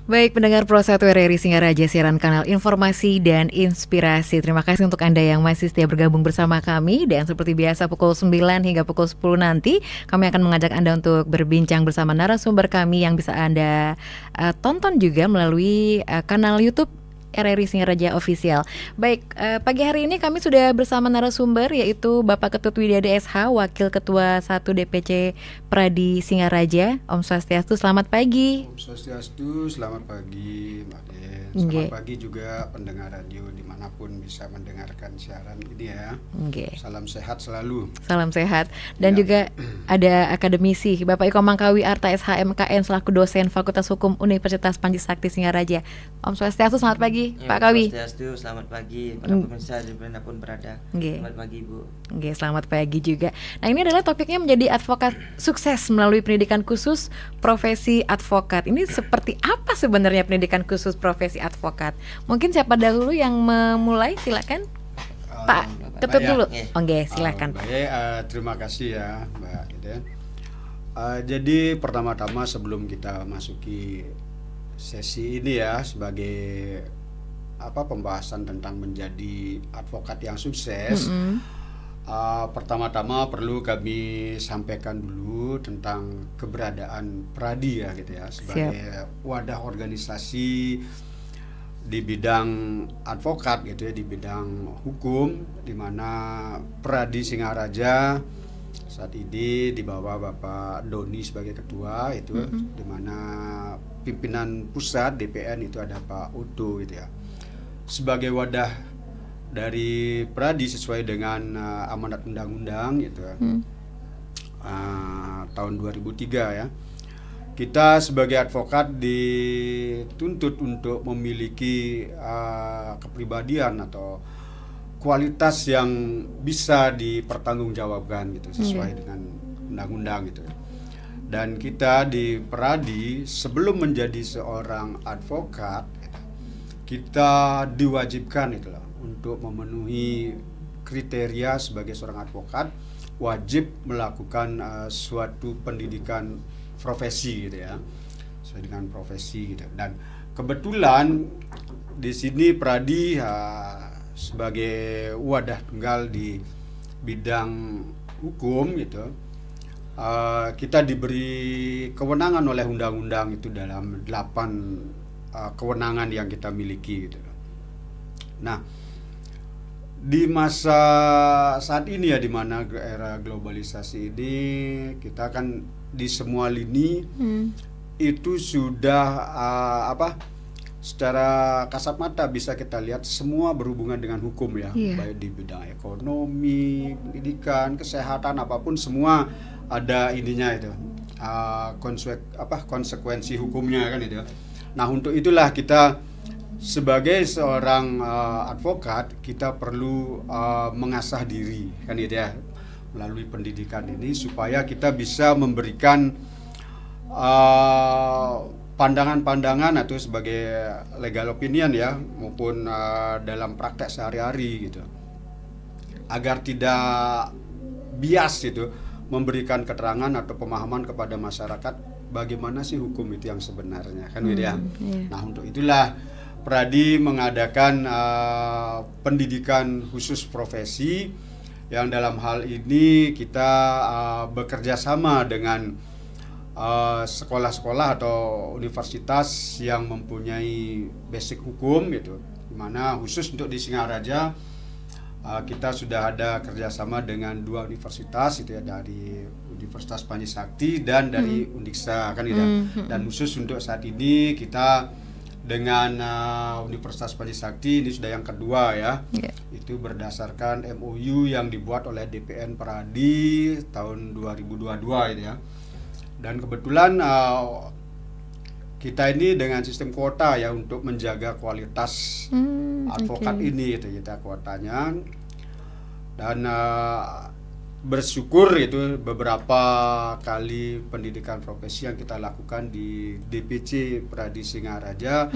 Baik, pendengar Pro 1 RRI Singaraja, siaran kanal informasi dan inspirasi. Terima kasih untuk Anda yang masih setia bergabung bersama kami. Dan seperti biasa pukul 9 hingga pukul 10 nanti, kami akan mengajak Anda untuk berbincang bersama narasumber kami yang bisa Anda tonton juga melalui kanal YouTube RRI Singaraja Official. Baik, pagi hari ini kami sudah bersama narasumber yaitu Bapak Ketut Widyade SH, Wakil Ketua 1 DPC Pradi Singaraja. Om Swastiastu, selamat pagi. Om Swastiastu, selamat pagi Mbak Den. Selamat pagi juga pendengar radio dimanapun bisa mendengarkan siaran ini ya. Salam sehat selalu. Salam sehat. Dan juga ada akademisi Bapak Iko Mangkawi Arta SH MKN selaku dosen Fakultas Hukum Universitas Panji Sakti Singaraja. Om Swastiastu, selamat pagi Pak Kawi. Swastiastu, selamat pagi para pemirsa dimanapun berada. Selamat pagi Bu. Selamat pagi juga. Nah, ini adalah topiknya menjadi advokat sukses melalui pendidikan khusus profesi advokat. Ini seperti apa sebenarnya pendidikan khusus profesi advokat? Mungkin siapa dahulu yang memulai, silakan. Pak Ketut dulu. Silakan. Baik, terima kasih ya Mbak Iden. Jadi pertama-tama sebelum kita masuki sesi ini ya sebagai pembahasan tentang menjadi advokat yang sukses. Pertama-tama perlu kami sampaikan dulu tentang keberadaan Pradi ya gitu ya sebagai wadah organisasi di bidang advokat gitu ya, di bidang hukum, di mana Pradi Singaraja saat ini di bawah Bapak Doni sebagai ketua itu, di mana pimpinan pusat DPN itu ada Pak Udo gitu ya. Sebagai wadah dari Pradi sesuai dengan amanat undang-undang gitu ya, tahun 2003 ya, kita sebagai advokat dituntut untuk memiliki kepribadian atau kualitas yang bisa dipertanggungjawabkan gitu sesuai dengan undang-undang gitu. Dan kita di Pradi sebelum menjadi seorang advokat kita diwajibkan itulah untuk memenuhi kriteria sebagai seorang advokat, wajib melakukan suatu pendidikan profesi gitu ya, sesuai dengan profesi gitu. Dan kebetulan di sini Pradi sebagai wadah tunggal di bidang hukum gitu, kita diberi kewenangan oleh undang-undang itu dalam 8 kewenangan yang kita miliki gitu. Nah, di masa saat ini ya, di mana era globalisasi ini, kita kan di semua lini itu sudah secara kasat mata bisa kita lihat semua berhubungan dengan hukum ya, baik di bidang ekonomi, pendidikan, kesehatan, apapun semua ada ininya itu, konsekuensi hukumnya kan itu. Nah, untuk itulah kita sebagai seorang advokat kita perlu mengasah diri kan gitu ya, melalui pendidikan ini supaya kita bisa memberikan pandangan-pandangan atau sebagai legal opinion ya, maupun dalam praktek sehari-hari gitu, agar tidak bias itu, memberikan keterangan atau pemahaman kepada masyarakat bagaimana sih hukum itu yang sebenarnya kan gitu ya. Nah, untuk itulah Pradi mengadakan pendidikan khusus profesi yang dalam hal ini kita bekerja sama dengan sekolah-sekolah atau universitas yang mempunyai basic hukum gitu, dimana khusus untuk di Singaraja kita sudah ada kerjasama dengan 2 universitas itu ya, dari Universitas Panji Sakti dan dari Undiksa kan gitu. Dan khusus untuk saat ini kita dengan Universitas Panji Sakti ini sudah yang kedua ya. Itu berdasarkan MOU yang dibuat oleh DPN Pradi tahun 2022 gitu ya. Dan kebetulan kita ini dengan sistem kuota ya untuk menjaga kualitas advokat ini gitu, kita kuotanya. Dan bersyukur itu beberapa kali pendidikan profesi yang kita lakukan di DPC Pradi Singaraja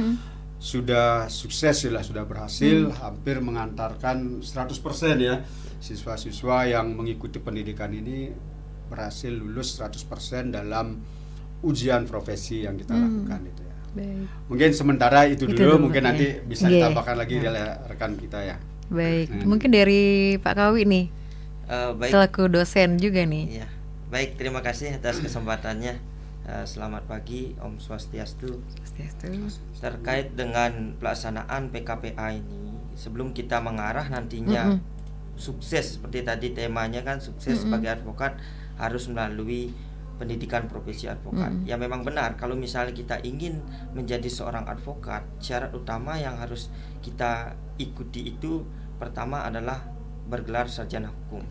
sudah sukses ya, sudah berhasil hampir mengantarkan 100% ya siswa-siswa yang mengikuti pendidikan ini berhasil lulus 100% dalam ujian profesi yang kita lakukan itu ya. Baik. mungkin sementara itu Itu dulu, dulu, mungkin ya. nanti bisa Nggih. ditambahkan lagi oleh rekan kita ya. Baik, Hmm. mungkin dari Pak Kawi nih, Baik. selaku dosen juga nih. Iya. Baik, terima kasih atas kesempatannya. Selamat pagi, Om Swastiastu. Terkait dengan pelaksanaan PKPA ini, sebelum kita mengarah nantinya sukses, seperti tadi temanya kan sukses sebagai advokat harus melalui pendidikan profesi advokat. Ya memang benar, kalau misalnya kita ingin menjadi seorang advokat, syarat utama yang harus kita ikuti itu pertama adalah bergelar sarjana hukum.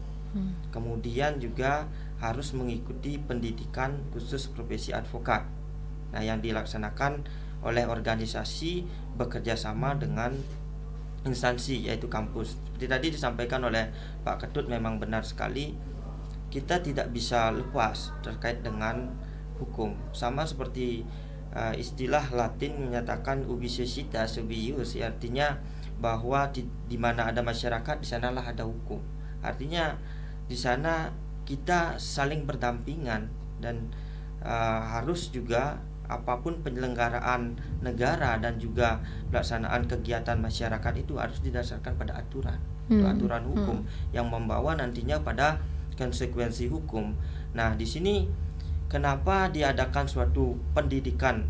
Kemudian juga harus mengikuti pendidikan khusus profesi advokat. Nah, yang dilaksanakan oleh organisasi bekerja sama dengan instansi, yaitu kampus. Seperti tadi disampaikan oleh Pak Ketut, memang benar sekali, kita tidak bisa lepas terkait dengan hukum. Sama seperti istilah Latin menyatakan ubi societas ubi ius, artinya bahwa di mana ada masyarakat, di sanalah ada hukum. Artinya di sana kita saling berdampingan dan harus juga apapun penyelenggaraan negara dan juga pelaksanaan kegiatan masyarakat itu harus didasarkan pada aturan, aturan hukum yang membawa nantinya pada konsekuensi hukum. Nah, di sini kenapa diadakan suatu pendidikan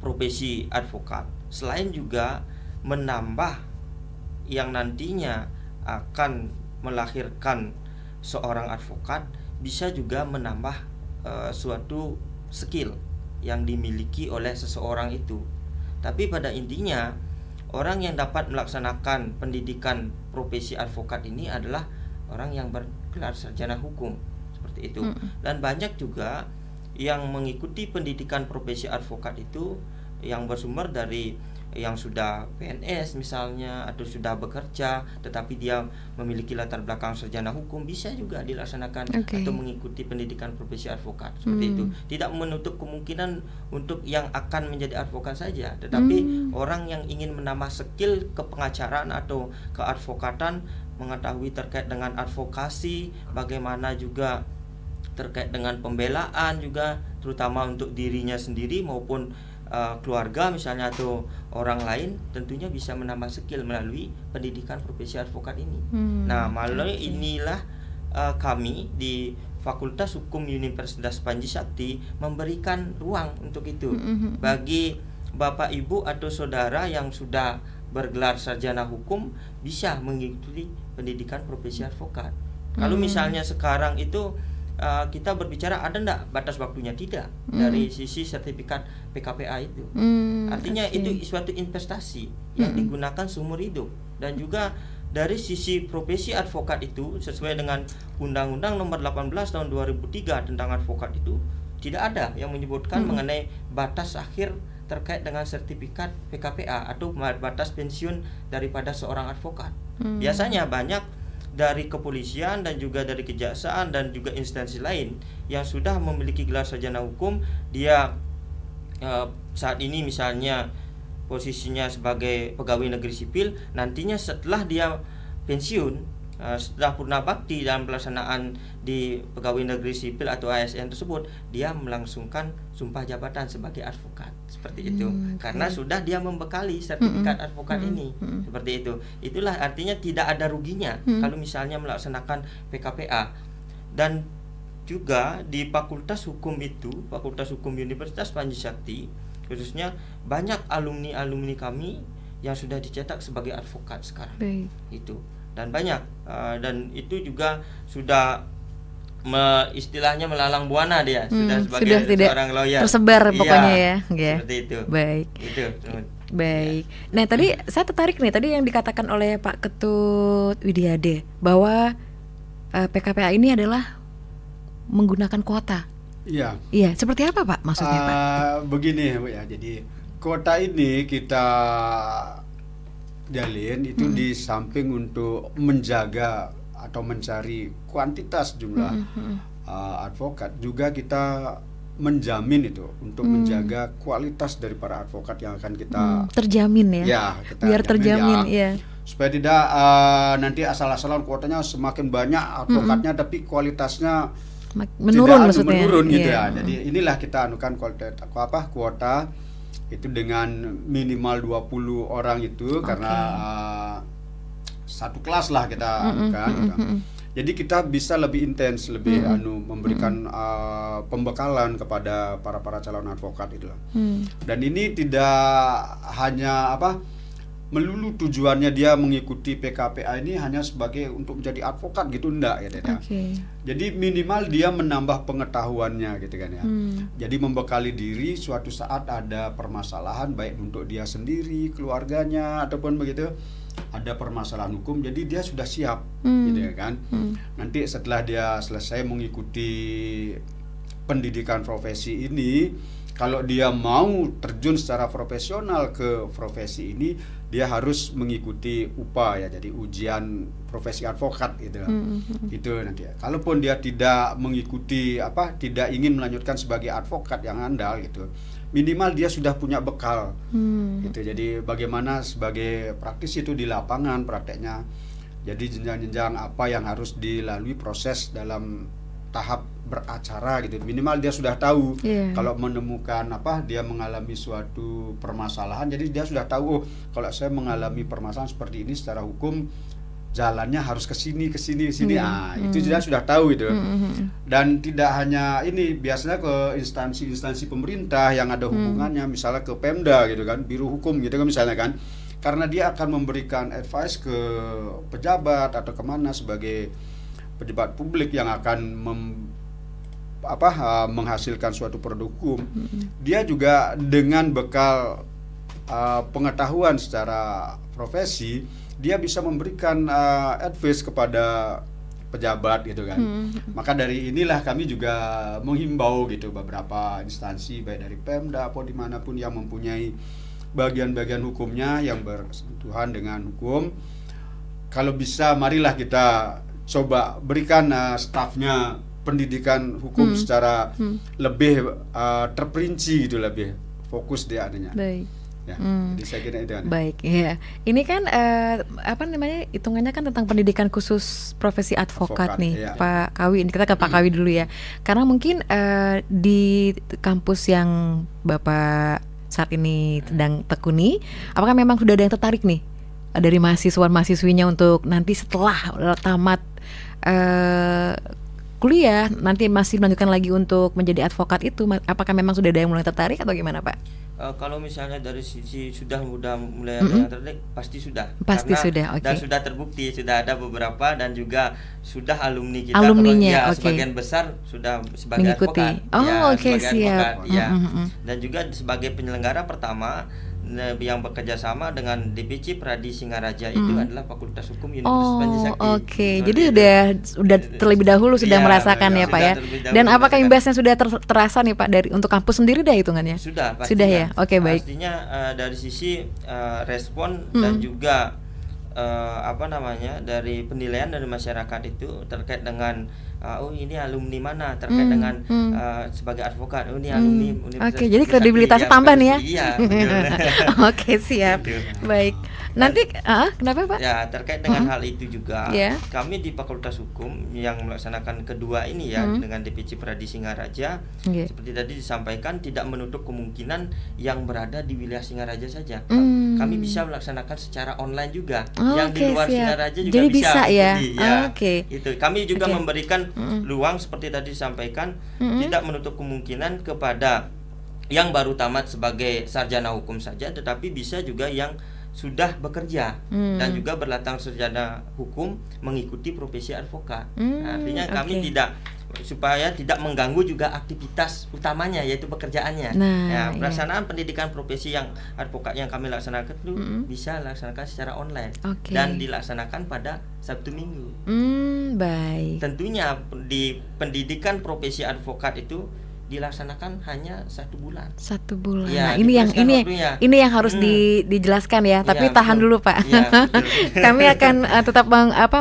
profesi advokat, selain juga menambah yang nantinya akan melahirkan seorang advokat, bisa juga menambah suatu skill yang dimiliki oleh seseorang itu. Tapi pada intinya orang yang dapat melaksanakan pendidikan profesi advokat ini adalah orang yang bergelar sarjana hukum, seperti itu. Dan banyak juga yang mengikuti pendidikan profesi advokat itu yang bersumber dari yang sudah PNS misalnya, atau sudah bekerja tetapi dia memiliki latar belakang sarjana hukum, bisa juga dilaksanakan atau mengikuti pendidikan profesi advokat, seperti itu. Tidak menutup kemungkinan untuk yang akan menjadi advokat saja, tetapi orang yang ingin menambah skill kepengacaraan atau keadvokatan, mengetahui terkait dengan advokasi, bagaimana juga terkait dengan pembelaan juga, terutama untuk dirinya sendiri maupun keluarga misalnya atau orang lain, tentunya bisa menambah skill melalui pendidikan profesi advokat ini. Nah, melalui inilah kami di Fakultas Hukum Universitas Panji Sakti memberikan ruang untuk itu bagi Bapak Ibu atau saudara yang sudah bergelar sarjana hukum bisa mengikuti pendidikan profesi advokat. Kalau misalnya sekarang itu kita berbicara ada enggak batas waktunya, tidak, dari sisi sertifikat PKPA itu. Artinya itu suatu investasi yang digunakan seumur hidup. Dan juga dari sisi profesi advokat itu sesuai dengan Undang-Undang Nomor 18 Tahun 2003 tentang advokat itu tidak ada yang menyebutkan mengenai batas akhir terkait dengan sertifikat PKPA atau batas pensiun daripada seorang advokat. Biasanya banyak dari kepolisian dan juga dari kejaksaan dan juga instansi lain yang sudah memiliki gelar sarjana hukum, dia saat ini misalnya posisinya sebagai pegawai negeri sipil, nantinya setelah dia pensiun, setelah purna bakti dalam pelaksanaan di pegawai negeri sipil atau ASN tersebut, dia melangsungkan sumpah jabatan sebagai advokat, seperti itu. Karena sudah dia membekali sertifikat advokat ini, seperti itu. Itulah artinya tidak ada ruginya kalau misalnya melaksanakan PKPA. Dan juga di Fakultas Hukum itu, Fakultas Hukum Universitas Panji Sakti khususnya, banyak alumni-alumni kami yang sudah dicetak sebagai advokat sekarang. Itu. Dan banyak dan itu juga sudah istilahnya melalang buana, dia sudah sebagai seorang lawyer tersebar pokoknya ya. Seperti itu. Baik. Itu. Baik. Nah, tadi saya tertarik nih tadi yang dikatakan oleh Pak Ketut Widiade bahwa PKPA ini adalah menggunakan kuota. Iya. Iya, seperti apa Pak maksudnya Pak? Begini Bu ya, jadi kuota ini kita jalin itu di samping untuk menjaga atau mencari kuantitas jumlah advokat, juga kita menjamin itu untuk menjaga kualitas dari para advokat yang akan kita terjamin ya. Ya, kita biar terjamin ya. Supaya tidak nanti asal-asalan kuotanya semakin banyak advokatnya tapi kualitasnya menurun tidak maksudnya. Menurun gitu ya. Jadi inilah kita anukan kuota itu dengan minimal 20 orang itu karena satu kelas lah kita kan. Jadi kita bisa lebih intens, lebih memberikan pembekalan kepada para calon advokat itu. Dan ini tidak hanya melulu tujuannya dia mengikuti PKPA ini hanya sebagai untuk menjadi advokat gitu, enggak ya. Jadi minimal dia menambah pengetahuannya gitu kan ya. Jadi membekali diri suatu saat ada permasalahan baik untuk dia sendiri, keluarganya ataupun begitu ada permasalahan hukum, jadi dia sudah siap gitu ya kan. Nanti setelah dia selesai mengikuti pendidikan profesi ini, kalau dia mau terjun secara profesional ke profesi ini, dia harus mengikuti UPA ya, jadi ujian profesi advokat gitu. Itu nanti. Kalaupun dia tidak mengikuti tidak ingin melanjutkan sebagai advokat yang andal gitu, minimal dia sudah punya bekal gitu. Jadi bagaimana sebagai praktisi itu di lapangan prakteknya. Jadi jenjang-jenjang apa yang harus dilalui proses dalam tahap beracara gitu. Minimal dia sudah tahu kalau menemukan dia mengalami suatu permasalahan, jadi dia sudah tahu kalau saya mengalami permasalahan seperti ini secara hukum jalannya harus ke sini. Itu dia sudah tahu itu. Dan tidak hanya ini, biasanya ke instansi-instansi pemerintah yang ada hubungannya, misalnya ke Pemda gitu kan, Biro Hukum gitu kan misalnya kan. Karena dia akan memberikan advice ke pejabat atau kemana sebagai pejabat publik yang akan menghasilkan suatu produk hukum. Dia juga dengan bekal pengetahuan secara profesi, dia bisa memberikan advice kepada pejabat gitu kan. Maka dari inilah kami juga menghimbau gitu beberapa instansi baik dari Pemda atau dimanapun yang mempunyai bagian-bagian hukumnya yang bersentuhan dengan hukum, kalau bisa marilah kita coba berikan stafnya pendidikan hukum secara lebih terperinci gitu, lebih fokus dia adanya. Baik. Ya, jadi saya kira itu. Baik, ya. Ini kan hitungannya kan tentang pendidikan khusus profesi advokat nih, iya. Pak Kawi. Kita ke Pak Kawi dulu ya. Karena mungkin di kampus yang Bapak saat ini sedang tekuni, apakah memang sudah ada yang tertarik nih dari mahasiswa-mahasiswinya untuk nanti setelah tamat kuliah nanti masih melanjutkan lagi untuk menjadi advokat itu? Apakah memang sudah ada yang mulai tertarik atau gimana, Pak? Kalau misalnya dari sisi sudah mulai ada yang tertarik, pasti sudah. Pasti sudah, dan sudah terbukti, sudah ada beberapa dan juga sudah alumni kita. Alumninya, sebagian besar sudah sebagai mengikuti. advokat. Siap. Advokat, Dan juga sebagai penyelenggara pertama yang bekerja sama dengan DPC Pradi Singaraja itu adalah Fakultas Hukum Universitas Panjasakti. Jadi sudah terlebih dahulu sudah merasakan ya Pak ya. Dan apakah imbasnya sudah terasa nih Pak dari untuk kampus sendiri dah hitungannya? Sudah ya. Oke, baik. Pastinya dari sisi respon dan juga dari penilaian dari masyarakat itu terkait dengan ini alumni mana, terkait dengan sebagai advokat, ini alumni Universitas. Jadi kredibilitasnya tambah nih ya. Iya, Oke, siap. Baik. Nanti kenapa Pak? Ya, terkait dengan hal itu juga kami di Fakultas Hukum yang melaksanakan kedua ini ya dengan DPC Pradi Singaraja, seperti tadi disampaikan tidak menutup kemungkinan yang berada di wilayah Singaraja saja. Kami bisa melaksanakan secara online juga. Yang di luar Singaraja juga jadi bisa ya. Itu kami juga memberikan luang seperti tadi disampaikan, tidak menutup kemungkinan kepada yang baru tamat sebagai sarjana hukum saja, tetapi bisa juga yang sudah bekerja dan juga berlatar sarjana hukum mengikuti profesi advokat. Artinya kami supaya tidak mengganggu juga aktivitas utamanya yaitu pekerjaannya. Pelaksanaan pendidikan profesi yang advokat yang kami laksanakan itu bisa laksanakan secara online dan dilaksanakan pada Sabtu Minggu. Baik. Tentunya di pendidikan profesi advokat itu dilaksanakan hanya 1 bulan. 1 bulan. Ya, ini yang harus dijelaskan ya. Tapi tahan dulu Pak. Ya, kami akan tetap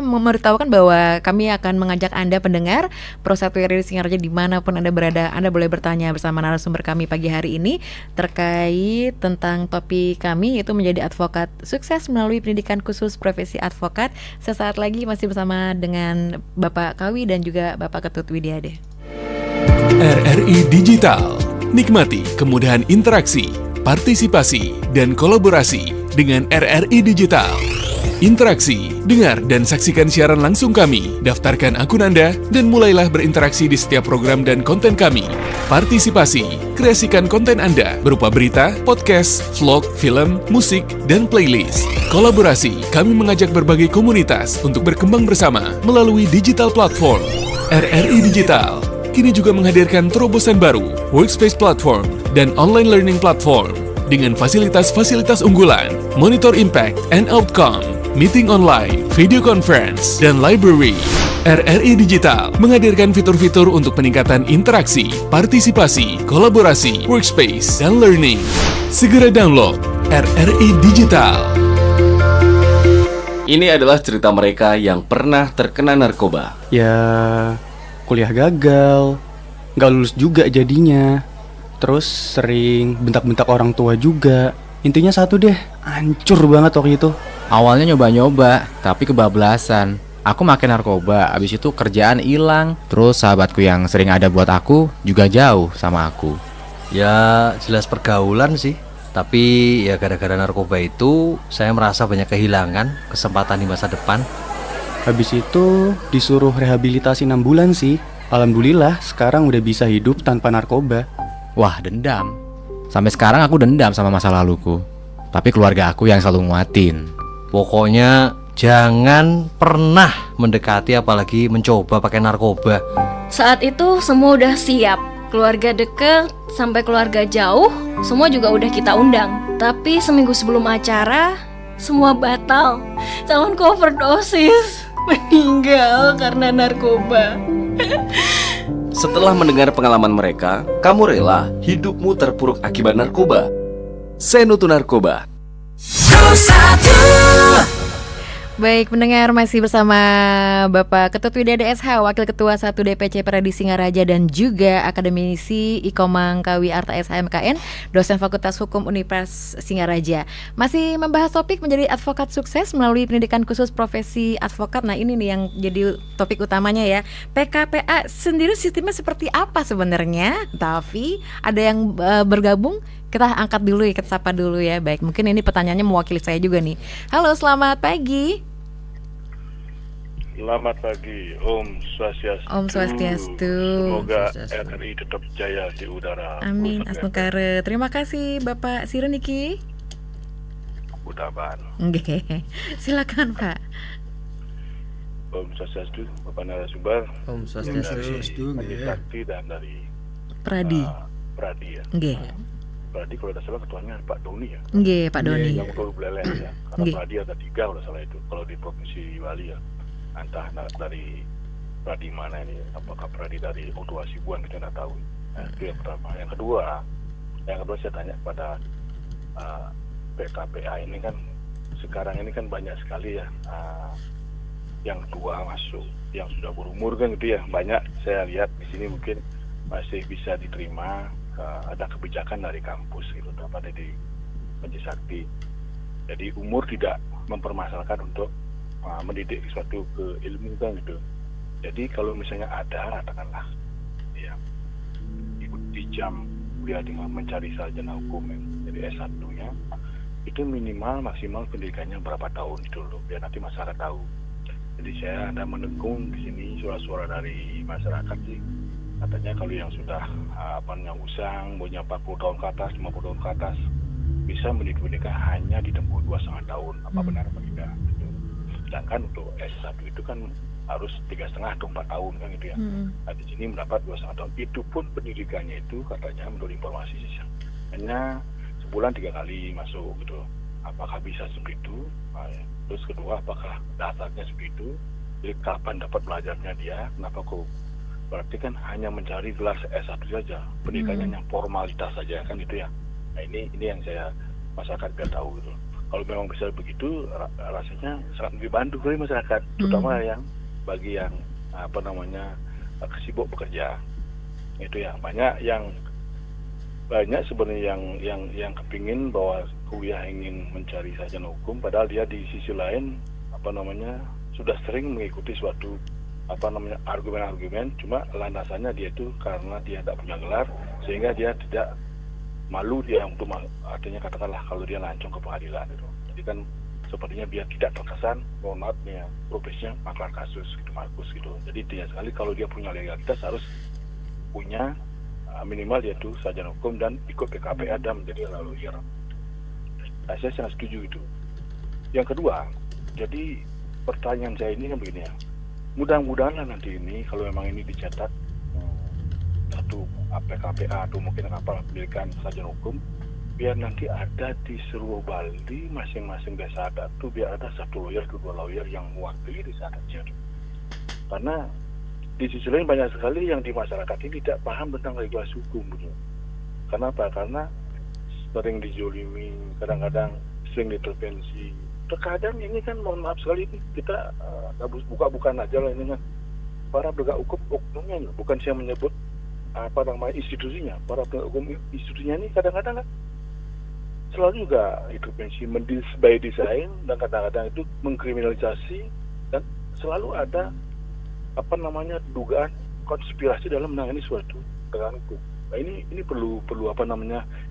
memberitahukan bahwa kami akan mengajak Anda pendengar Prosatueri Singaraja dimanapun Anda berada, Anda boleh bertanya bersama narasumber kami pagi hari ini terkait tentang topik kami yaitu menjadi advokat sukses melalui pendidikan khusus profesi advokat. Sesaat lagi masih bersama dengan Bapak Kawi dan juga Bapak Ketut Widyade. RRI Digital. Nikmati kemudahan interaksi partisipasi, dan kolaborasi dengan RRI Digital. Interaksi, dengar dan saksikan siaran langsung kami, daftarkan akun Anda, dan mulailah berinteraksi di setiap program dan konten kami. Partisipasi, kreasikan konten Anda berupa berita, podcast, vlog, film, musik, dan playlist. Kolaborasi, kami mengajak berbagai komunitas untuk berkembang bersama melalui digital platform. RRI Digital kini juga menghadirkan terobosan baru, workspace platform, dan online learning platform dengan fasilitas-fasilitas unggulan, monitor impact and outcome, meeting online, video conference, dan library. RRI Digital menghadirkan fitur-fitur untuk peningkatan interaksi, partisipasi, kolaborasi, workspace, dan learning. Segera download RRI Digital. Ini adalah cerita mereka yang pernah terkena narkoba. Ya, kuliah gagal, nggak lulus juga jadinya. Terus sering bentak-bentak orang tua juga. Intinya satu deh, hancur banget waktu itu. Awalnya nyoba-nyoba, tapi kebablasan. Aku makin narkoba, abis itu kerjaan hilang. Terus sahabatku yang sering ada buat aku juga jauh sama aku. Ya jelas pergaulan sih. Tapi ya gara-gara narkoba itu saya merasa banyak kehilangan kesempatan di masa depan. Habis itu disuruh rehabilitasi 6 bulan sih. Alhamdulillah sekarang udah bisa hidup tanpa narkoba. Wah, dendam. Sampai sekarang aku dendam sama masa laluku. Tapi keluarga aku yang selalu nguatin. Pokoknya jangan pernah mendekati apalagi mencoba pakai narkoba. Saat itu semua udah siap. Keluarga deket sampai keluarga jauh, semua juga udah kita undang. Tapi seminggu sebelum acara, semua batal. Calonku overdosis, meninggal karena narkoba. Setelah mendengar pengalaman mereka, kamu rela hidupmu terpuruk akibat narkoba? Senutu Narkoba. Baik, pendengar, masih bersama Bapak Ketut Widada SH, Wakil Ketua 1 DPC Pradi Singaraja, dan juga Akademisi Ikomang Kawi Arta SHMKN, dosen Fakultas Hukum Universitas Singaraja. Masih membahas topik menjadi advokat sukses melalui pendidikan khusus profesi advokat. Nah, ini nih yang jadi topik utamanya ya. PKPA sendiri sistemnya seperti apa sebenarnya? Tapi ada yang bergabung. Kita angkat dulu ya, kita sapa dulu ya. Baik, mungkin ini pertanyaannya mewakili saya juga nih. Halo, selamat pagi. Selamat pagi, Om Swastiastu. Om Swastiastu. Semoga RRI tetap jaya di udara. Amin, asmukare. Terima kasih Bapak Sireniki. Udaban. Oke, silakan Pak. Om Swastiastu, Bapak narasumber. Om Swastiastu. Dari Sakti dan dari Pradi. Pradi ya. Nggih. Pradi kalau tidak salah ketuanya Pak Doni ya. Nggih, Pak Doni. Yang betul Belelen ya. Karena Pradi ada 3 kalau salah itu. Kalau di Provinsi Bali ya. Entah dari Pradi mana ini, apakah Pradi dari Otua Sibuan, kita tidak tahu. Nah, itu yang pertama. Yang kedua saya tanya kepada PKPA ini kan sekarang ini kan banyak sekali ya yang tua masuk, yang sudah berumur kan gitu ya, banyak saya lihat di sini mungkin masih bisa diterima. Ada kebijakan dari kampus gitu, pada di Majelis Sakti. Jadi umur tidak mempermasalahkan untuk mendidik suatu keilmuan gitu. Jadi kalau misalnya ada, katakanlah ya ikuti jam kuliah dengan mencari sarjana hukum yang jadi S1-nya, itu minimal maksimal pendidikannya berapa tahun itu loh, biar nanti masyarakat tahu. Jadi saya ada mendengung di sini suara-suara dari masyarakat sih. Katanya kalau yang sudah yang usang, punya 40 tahun ke atas, 50 tahun ke atas, bisa menikah hanya ditempuh 2,5 tahun. Apa benar apa tidak? Gitu. Sedangkan untuk S1 itu kan harus 3,5 atau 4 tahun kan gitu ya. Nah, di sini mendapat 2,5 tahun. Itu pun pendidikannya itu katanya menurut informasi sih hanya sebulan 3 kali masuk gitu. Apakah bisa segitu? Nah, ya. Terus kedua, apakah dasarnya segitu? Jadi kapan dapat belajarnya dia? Kenapa kok? Berarti kan hanya mencari gelar S1 saja, pendidikannya yang formalitas saja kan gitu ya. Nah ini yang saya masyarakat biar tahu gitu. Kalau memang bisa begitu, rasanya sangat dibantu dari masyarakat, terutama yang bagi yang sibuk bekerja. Itu ya, banyak sebenarnya yang kepingin bahwa kuliah ingin mencari sarjana hukum, padahal dia di sisi lain sudah sering mengikuti suatu argumen-argumen, cuma landasannya dia itu karena dia tidak punya gelar sehingga dia tidak malu dia untuk artinya katakanlah kalau dia lancung ke pengadilan itu. Jadi kan sepertinya biar tidak terkesan mohon maaf nih ya, profesinya maklar kasus gitu, Markus gitu. Jadi tidak sekali kalau dia punya legalitas harus punya minimal yaitu sarjana hukum dan ikut PKPA dan menjadi lawyer. Nah, saya sangat setuju itu. Yang kedua, jadi pertanyaan saya ini kan begini ya, mudah-mudahan nanti ini kalau memang ini dicetak satu PKPA atau mungkin apa pendidikan sarjana hukum, biar nanti ada di seluruh Bali masing-masing desa adat tuh biar ada satu lawyer, kedua lawyer yang mewakili desa adatnya. Karena di sisi lain banyak sekali yang di masyarakat ini tidak paham tentang regulasi hukum gitu. Kenapa? Karena sering dijolimi, kadang-kadang sering intervensi. Terkadang ini kan mohon maaf sekali kita buka-bukaan aja lah ini kan. Para penegak hukum oknumnya, bukan saya menyebut institusinya. Para penegak hukum institusinya ini kadang-kadang kan selalu juga intervensi by design dan kadang-kadang itu mengkriminalisasi dan selalu ada dugaan konspirasi dalam menangani suatu penegakan hukum. Nah ini perlu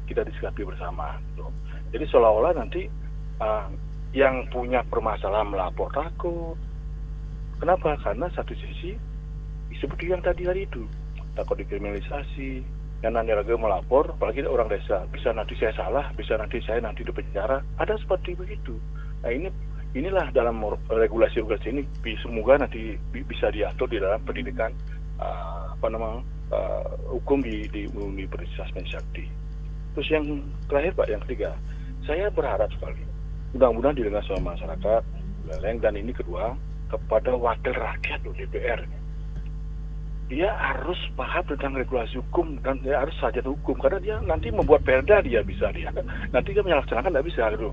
kita disikapi bersama. Gitu. Jadi seolah-olah nanti yang punya permasalahan melapor takut. Kenapa? Karena satu sisi seperti yang tadi hari itu takut dikriminalisasi. Yang nanti lagi melapor, apalagi orang desa, bisa nanti saya salah, bisa nanti saya di penjara. Ada seperti begitu. Nah inilah dalam regulasi ini semoga nanti bisa diatur di dalam pendidikan hukum di Universitas Mensakti. Terus yang terakhir Pak, yang ketiga, saya berharap sekali mudah-mudahan didengar sama masyarakat Leleng, dan ini kedua kepada wakil rakyat DPR. Dia harus paham tentang regulasi hukum dan dia harus sarjana hukum karena dia nanti membuat perda dia nanti dia menyelaksanakan tidak bisa gitu.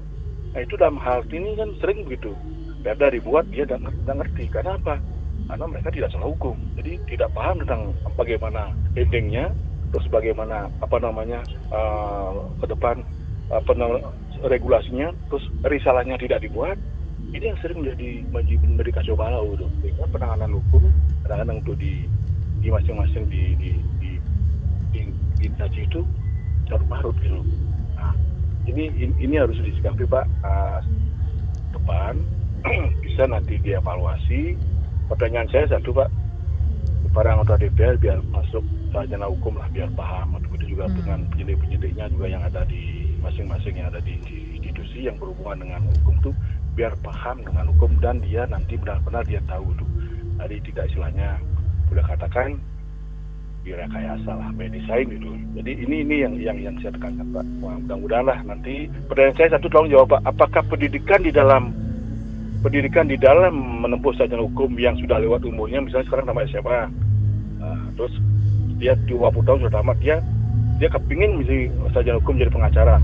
Nah itu dalam hal ini kan sering begitu, perda dibuat dia tidak ngerti. Karena apa? Karena mereka tidak salah hukum, jadi tidak paham tentang bagaimana endingnya, terus bagaimana ke depan regulasinya, terus risalahnya tidak dibuat. Ini yang sering menjadi kacau balau itu. Sehingga penanganan hukum kadang-kadang untuk di masing-masing di instansi itu carut-marut gitu. Nah, ini harus disikapi Pak depan bisa nanti dievaluasi. Pertanyaan saya satu Pak, para anggota DPR biar masuk sarjana hukum lah, biar paham. Begitu juga dengan penyidik-penyidiknya juga yang ada di masing-masing yang ada di institusi yang berhubungan dengan hukum tuh biar paham dengan hukum dan dia nanti benar-benar dia tahu tuh. Jadi tidak istilahnya boleh katakan direkayasa lah, by design gitu. Jadi ini yang saya tekankan Pak. Wah, mudah-mudahan lah nanti. Pertanyaan saya satu, tolong jawab Pak, apakah pendidikan di dalam menempuh sarjana hukum yang sudah lewat umurnya, misalnya sekarang nama SMA, terus dia 20 tahun sudah tamat, dia kepingin menjadi sarjana hukum, jadi pengacara.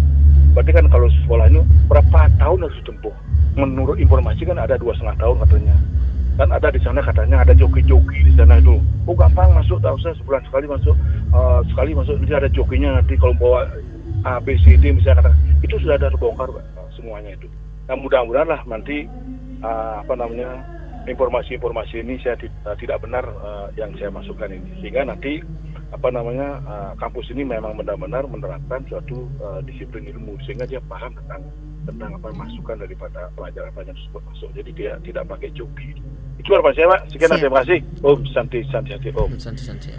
Berarti kan kalau sekolah ini berapa tahun harus ditempuh? Menurut informasi kan ada 2,5 tahun katanya. Dan ada di sana katanya ada joki-joki di sana itu. Oh gampang masuk, tak usah sebulan sekali masuk, nanti ada jokinya nanti kalau bawa A, B, C, D misalnya kata. Itu sudah ada terbongkar Pak, semuanya itu. Nah mudah-mudahan lah nanti informasi-informasi ini saya tidak benar yang saya masukkan ini, sehingga nanti kampus ini memang benar-benar menerapkan suatu disiplin ilmu sehingga dia paham tentang apa masukan daripada pelajaran-pelajaran tersebut masuk. Jadi dia tidak pakai joki. Itu harapan saya Pak. Sekian, terima kasih. Om Santi Om. Santi.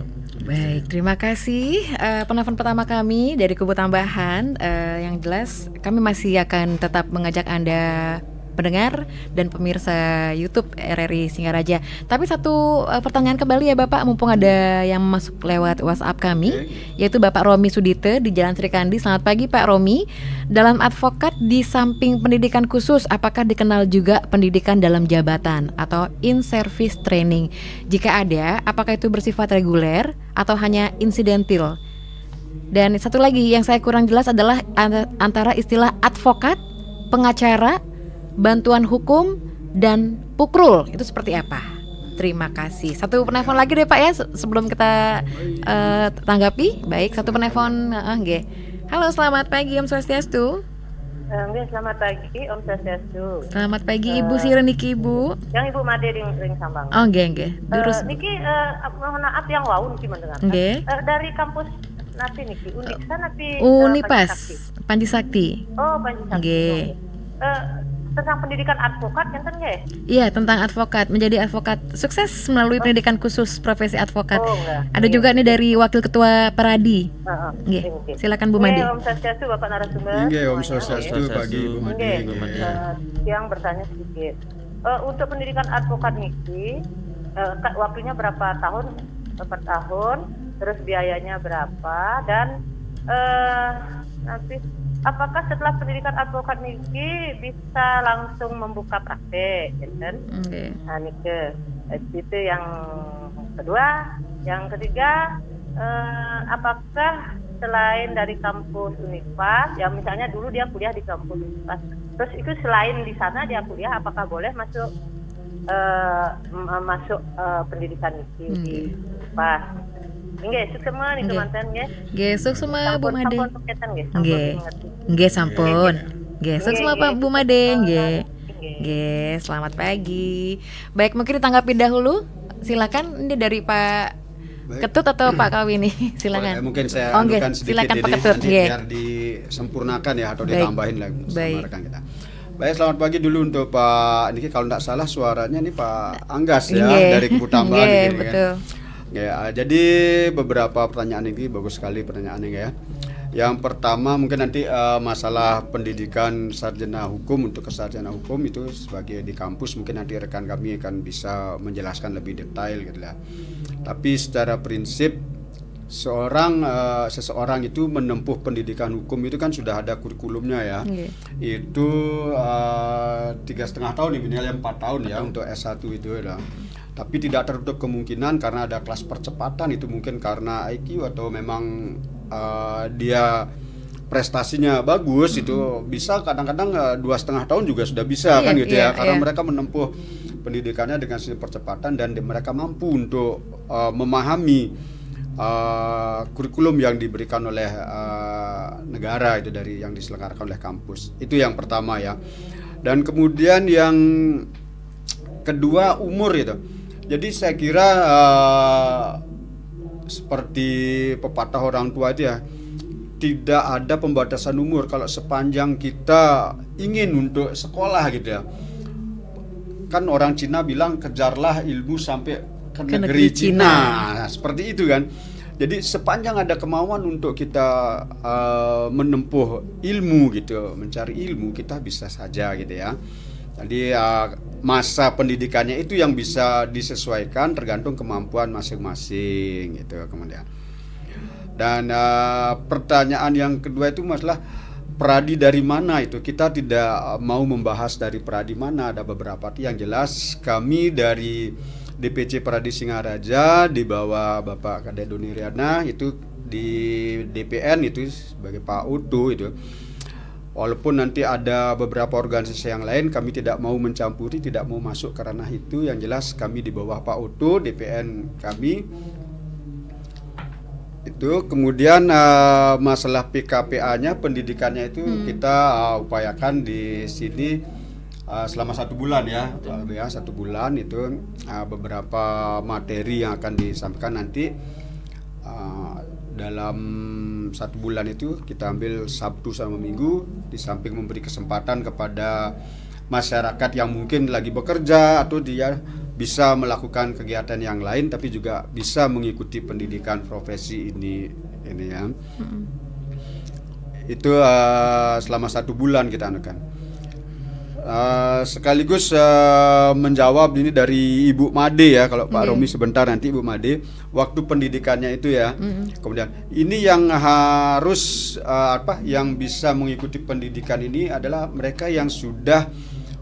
Baik, terima kasih. Penelpon pertama kami dari Kubu Tambahan. Yang jelas kami masih akan tetap mengajak Anda pendengar dan pemirsa YouTube RRI Singaraja. Tapi satu pertanyaan kembali ya Bapak, mumpung ada yang masuk lewat WhatsApp kami, yaitu Bapak Romi Sudite di Jalan Srikandi. Selamat pagi Pak Romi. Dalam advokat di samping pendidikan khusus, apakah dikenal juga pendidikan dalam jabatan atau in-service training? Jika ada, apakah itu bersifat reguler atau hanya insidentil? Dan satu lagi yang saya kurang jelas adalah antara istilah advokat, pengacara, bantuan hukum, dan pukrul itu seperti apa? Terima kasih. Satu penelpon lagi deh Pak ya sebelum kita tanggapi. Baik, satu penelpon. Halo, selamat pagi Om Swastiastu. Selamat pagi Om Swastiastu. Selamat pagi Ibu Siren niki Ibu. Yang Ibu Made ring Sambang. Oh nggih. Terus niki mohon maaf yang wau niki mendengar. Nggih. Dari kampus napi niki Uniksa napi Unipas, Panji Sakti. Oh, Panji Sakti. Nggih. Tentang pendidikan advokat enten nggih? Iya, tentang advokat, menjadi advokat sukses melalui pendidikan khusus profesi advokat. Oh, enggak. Ada juga nih dari Wakil Ketua Peradi. Nggih. Silakan Bu Made. Om Swastiastu Bapak narasumber. Nggih, Om Swastiastu bagi Bu Made. Yang bertanya sedikit. Untuk pendidikan advokat niki waktunya berapa tahun per tahun? Terus biayanya berapa dan nanti apakah setelah pendidikan advokat niki bisa langsung membuka praktek, kan? Nah, niki itu yang kedua. Yang ketiga, apakah selain dari kampus Univas, ya misalnya dulu dia kuliah di kampus Univas, terus itu selain di sana dia kuliah, apakah boleh masuk pendidikan niki di Univas? Nggih, suksema niku manten nggih. Nggih, suksema Bu Made. Nggih. Nggih, sampun. Nggih, suksema Pak Bu Made. Nggih. Nggih, selamat pagi. Baik, mungkin ditanggapi dahulu. Silakan, ini dari Pak Ketut atau Pak Kawi nih? Silakan. Mungkin saya anukan sedikit silakan ini Pak Ketut. biar disempurnakan ya atau ditambahin lagi sama rekan kita. Baik, selamat pagi dulu untuk Pak Niki, kalau tidak salah suaranya nih Pak Anggas ya dari Kebutambahan gitu betul. Kan. Ya, jadi beberapa pertanyaan ini bagus sekali pertanyaannya ya. Yang pertama mungkin nanti masalah pendidikan sarjana hukum, untuk kesarjana hukum itu sebagai di kampus mungkin nanti rekan kami akan bisa menjelaskan lebih detail gitu lah. Tapi secara prinsip seseorang itu menempuh pendidikan hukum itu kan sudah ada kurikulumnya ya. Itu 3,5 tahun minimal 4 tahun ya untuk S1 itu ya. Tapi tidak tertutup kemungkinan karena ada kelas percepatan, itu mungkin karena IQ atau memang dia prestasinya bagus, itu bisa kadang-kadang 2,5 tahun juga sudah bisa kan gitu ya, karena mereka menempuh pendidikannya dengan sistem percepatan dan mereka mampu untuk memahami kurikulum yang diberikan oleh negara itu dari yang diselenggarakan oleh kampus. Itu yang pertama ya. Dan kemudian yang kedua umur itu. Jadi saya kira seperti pepatah orang tua itu ya, tidak ada pembatasan umur kalau sepanjang kita ingin untuk sekolah gitu ya. Kan orang Cina bilang kejarlah ilmu sampai ke negeri Cina. Nah, seperti itu kan. Jadi sepanjang ada kemauan untuk kita menempuh ilmu gitu, mencari ilmu, kita bisa saja gitu ya. Jadi masa pendidikannya itu yang bisa disesuaikan tergantung kemampuan masing-masing gitu kemudian. Dan pertanyaan yang kedua itu masalah pradi dari mana itu. Kita tidak mau membahas dari pradi mana, ada beberapa yang jelas kami dari DPC Pradi Singaraja di bawah Bapak Kadek Doni Riana itu di DPN itu sebagai Pak Utu itu. Walaupun nanti ada beberapa organisasi yang lain, kami tidak mau mencampuri, tidak mau masuk ke ranah itu. Yang jelas kami di bawah Pak Utu, DPN kami. Itu kemudian masalah PKPA-nya, pendidikannya itu kita upayakan di sini selama 1 bulan ya, 1 bulan itu beberapa materi yang akan disampaikan nanti dalam 1 bulan itu kita ambil Sabtu sama Minggu, di samping memberi kesempatan kepada masyarakat yang mungkin lagi bekerja atau dia bisa melakukan kegiatan yang lain tapi juga bisa mengikuti pendidikan profesi ini ya. Itu selama 1 bulan kita anukan. Sekaligus menjawab ini dari Ibu Made ya, kalau Pak Romi sebentar nanti Ibu Made waktu pendidikannya itu ya. Kemudian ini yang harus yang bisa mengikuti pendidikan ini adalah mereka yang sudah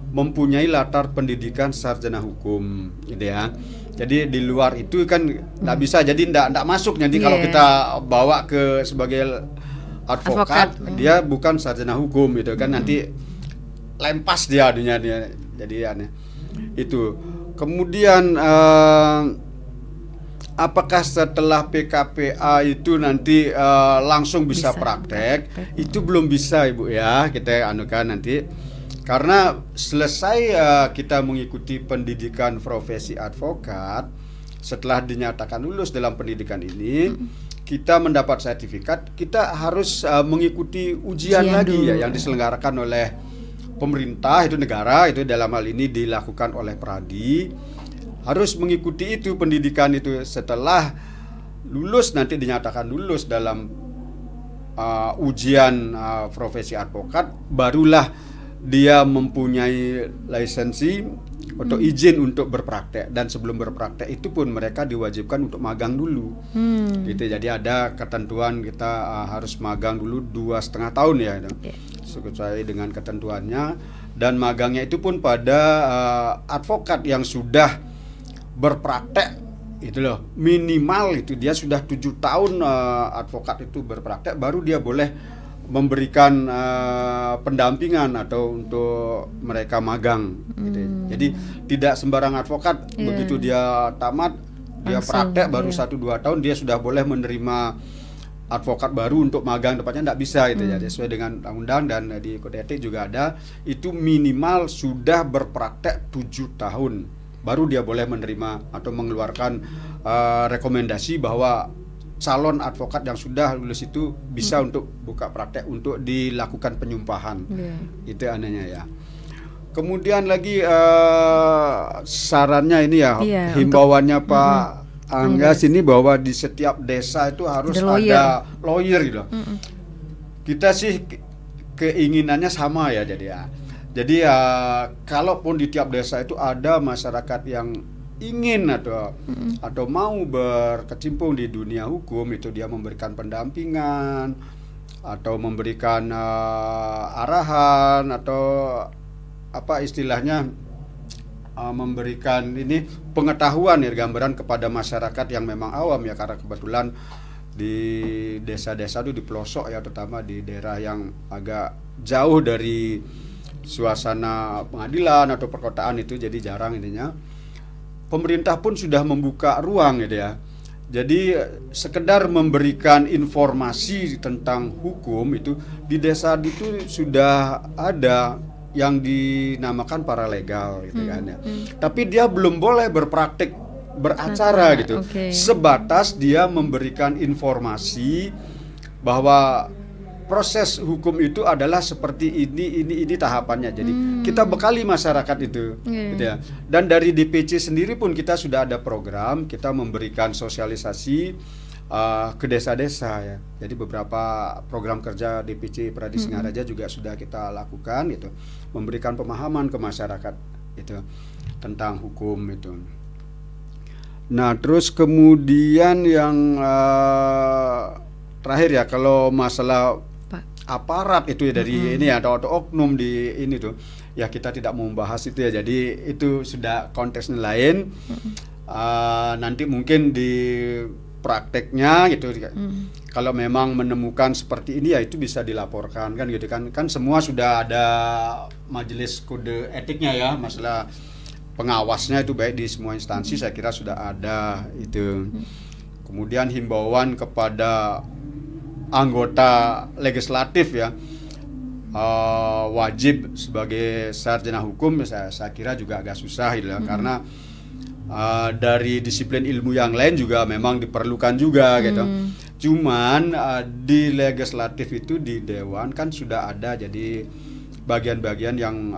mempunyai latar pendidikan sarjana hukum gitu ya. Jadi di luar itu kan nggak bisa, jadi nggak masuk nanti kalau kita bawa ke sebagai advokat. Dia bukan sarjana hukum gitu kan, nanti lempas dia jadi aneh. Itu kemudian apakah setelah PKPA itu nanti langsung bisa praktek? Itu belum bisa Ibu ya, kita anukan nanti karena selesai kita mengikuti pendidikan profesi advokat, setelah dinyatakan lulus dalam pendidikan ini kita mendapat sertifikat, kita harus mengikuti ujian lagi dulu. ya yang diselenggarakan oleh pemerintah, itu negara, itu dalam hal ini dilakukan oleh Pradi, harus mengikuti itu pendidikan itu. Setelah lulus, nanti dinyatakan lulus dalam ujian profesi advokat, barulah dia mempunyai lisensi atau izin untuk berpraktek. Dan sebelum berpraktek itu pun mereka diwajibkan untuk magang dulu. Gitu. Jadi ada ketentuan kita harus magang dulu 2,5 tahun ya. Sesuai dengan ketentuannya, dan magangnya itu pun pada advokat yang sudah berpraktek itu loh, minimal itu dia sudah 7 tahun advokat itu berpraktek, baru dia boleh memberikan pendampingan atau untuk mereka magang gitu. Jadi tidak sembarang advokat begitu dia tamat, dia praktek baru 1-2 tahun dia sudah boleh menerima advokat baru untuk magang, tepatnya tidak bisa gitu ya. Sesuai dengan undang-undang dan di kode etik juga ada, itu minimal sudah berpraktek 7 tahun baru dia boleh menerima atau mengeluarkan rekomendasi bahwa calon advokat yang sudah lulus itu bisa untuk buka praktek untuk dilakukan penyumpahan. Itu anehnya ya. Kemudian lagi sarannya ini ya, himbauannya Pak Angga sini bahwa di setiap desa itu harus ada lawyer gitu. Kita sih keinginannya sama ya, jadi ya kalaupun di tiap desa itu ada masyarakat yang ingin atau mau berkecimpung di dunia hukum, itu dia memberikan pendampingan atau memberikan arahan atau apa istilahnya, memberikan ini pengetahuan ya, gambaran kepada masyarakat yang memang awam ya, karena kebetulan di desa-desa itu di pelosok ya, terutama di daerah yang agak jauh dari suasana pengadilan atau perkotaan itu, jadi jarang ininya. Pemerintah pun sudah membuka ruang gitu ya. Jadi sekedar memberikan informasi tentang hukum itu di desa itu sudah ada yang dinamakan paralegal gitu kan ya. Tapi dia belum boleh berpraktik beracara gitu. Sebatas dia memberikan informasi bahwa proses hukum itu adalah seperti ini tahapannya. Jadi kita bekali masyarakat itu gitu ya. Dan dari DPC sendiri pun kita sudah ada program, kita memberikan sosialisasi ke desa-desa ya. Jadi beberapa program kerja DPC Pradi Singaraja juga sudah kita lakukan itu, memberikan pemahaman ke masyarakat itu tentang hukum itu. Nah, terus kemudian yang terakhir ya, kalau masalah aparat itu ya dari ini ya, atau oknum di ini tuh ya, kita tidak mau membahas itu ya. Jadi itu sudah konteksnya lain. Nanti mungkin di prakteknya gitu, kalau memang menemukan seperti ini ya itu bisa dilaporkan kan gitu kan semua sudah ada majelis kode etiknya ya, masalah pengawasnya itu baik di semua instansi saya kira sudah ada itu. Kemudian himbauan kepada anggota legislatif ya, wajib sebagai sarjana hukum saya kira juga agak susah gitu ya, karena dari disiplin ilmu yang lain juga memang diperlukan juga gitu. Cuman di legislatif itu di dewan kan sudah ada jadi bagian-bagian yang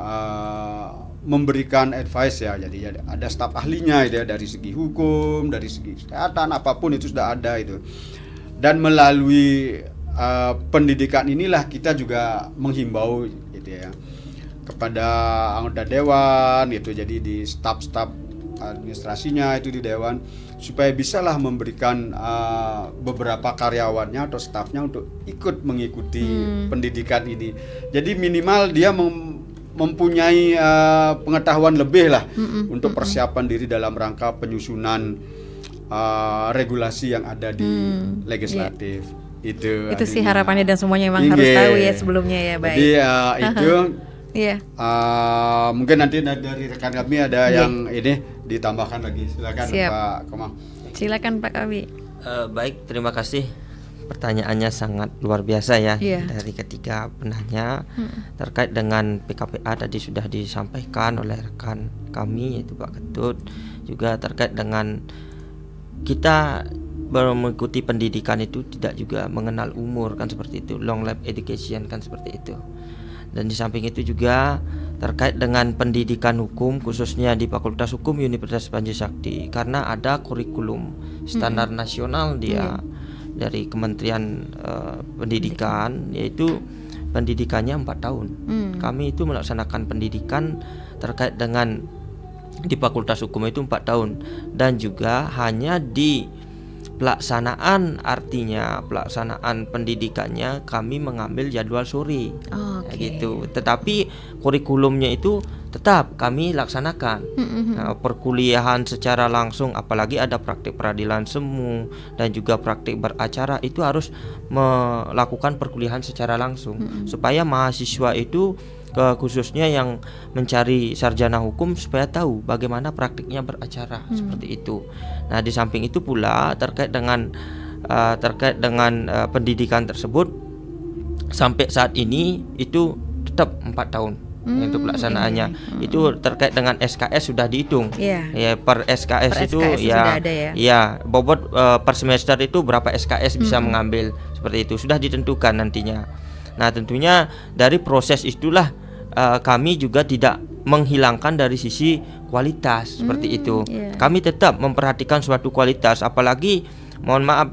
memberikan advice ya. Jadi ada staf ahlinya gitu ya, dari segi hukum, dari segi kesehatan, apapun itu sudah ada itu. Dan melalui pendidikan inilah kita juga menghimbau gitu ya kepada anggota dewan gitu, jadi di staf-staf administrasinya itu di dewan, supaya bisalah memberikan beberapa karyawannya atau stafnya untuk ikut mengikuti pendidikan ini. Jadi minimal dia mempunyai pengetahuan lebih lah untuk persiapan diri dalam rangka penyusunan regulasi yang ada di legislatif. Itu sih harapannya, dan semuanya memang harus tahu ya sebelumnya ya. Baik. Jadi itu mungkin nanti dari rekan kami ada yang ini ditambahkan lagi. Silakan. Siap. Pak Komang. Silakan Pak Kawi. Baik, terima kasih. Pertanyaannya sangat luar biasa ya dari ketiga penanya terkait dengan PKPA. Tadi sudah disampaikan oleh rekan kami yaitu Pak Ketut, juga terkait dengan kita mengikuti pendidikan itu tidak juga mengenal umur kan seperti itu, long life education kan seperti itu. Dan di samping itu juga terkait dengan pendidikan hukum khususnya di Fakultas Hukum Universitas Panji Sakti, karena ada kurikulum standar nasional dia dari Kementerian Pendidikan, yaitu pendidikannya 4 tahun. Kami itu melaksanakan pendidikan terkait dengan di Fakultas Hukum itu 4 tahun, dan juga hanya di pelaksanaan, artinya pelaksanaan pendidikannya kami mengambil jadwal sore, gitu. Tetapi kurikulumnya itu tetap kami laksanakan. Nah, perkuliahan secara langsung, apalagi ada praktik peradilan semu dan juga praktik beracara, itu harus melakukan perkuliahan secara langsung supaya mahasiswa itu khususnya yang mencari sarjana hukum supaya tahu bagaimana praktiknya beracara seperti itu. Nah, di samping itu pula terkait dengan pendidikan tersebut sampai saat ini itu tetap 4 tahun untuk pelaksanaannya. Itu terkait dengan SKS sudah dihitung. Ya, per SKS itu ya, bobot per semester itu berapa SKS bisa mengambil, seperti itu sudah ditentukan nantinya. Nah, tentunya dari proses itulah kami juga tidak menghilangkan dari sisi kualitas seperti itu. Kami tetap memperhatikan suatu kualitas, apalagi mohon maaf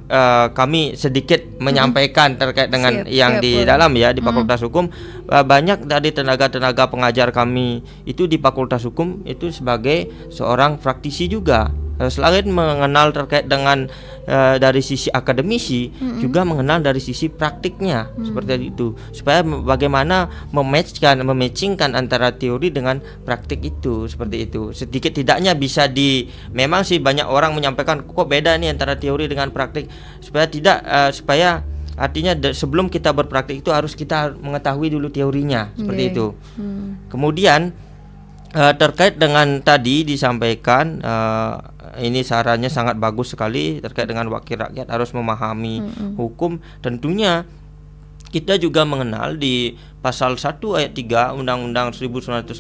kami sedikit menyampaikan terkait dengan yang di dalam ya di Fakultas Hukum. Banyak dari tenaga-tenaga pengajar kami itu di Fakultas Hukum itu sebagai seorang praktisi juga. Selain mengenal terkait dengan dari sisi akademisi, juga mengenal dari sisi praktiknya seperti itu, supaya bagaimana mematchingkan antara teori dengan praktik itu, seperti itu. Sedikit tidaknya bisa memang sih banyak orang menyampaikan kok beda nih antara teori dengan praktik, supaya supaya artinya sebelum kita berpraktik itu harus kita mengetahui dulu teorinya, seperti itu. Kemudian terkait dengan tadi disampaikan, ini sarannya sangat bagus sekali terkait dengan wakil rakyat harus memahami hukum. Tentunya kita juga mengenal di pasal 1 ayat 3 Undang-Undang 1945,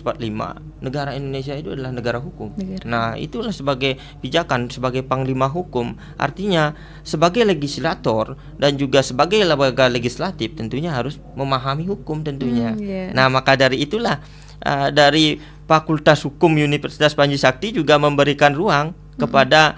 negara Indonesia itu adalah negara hukum. Nah, itulah sebagai pijakan, sebagai panglima hukum, artinya sebagai legislator dan juga sebagai lembaga legislatif tentunya harus memahami hukum tentunya. Nah, maka dari itulah dari Fakultas Hukum Universitas Panji Sakti juga memberikan ruang kepada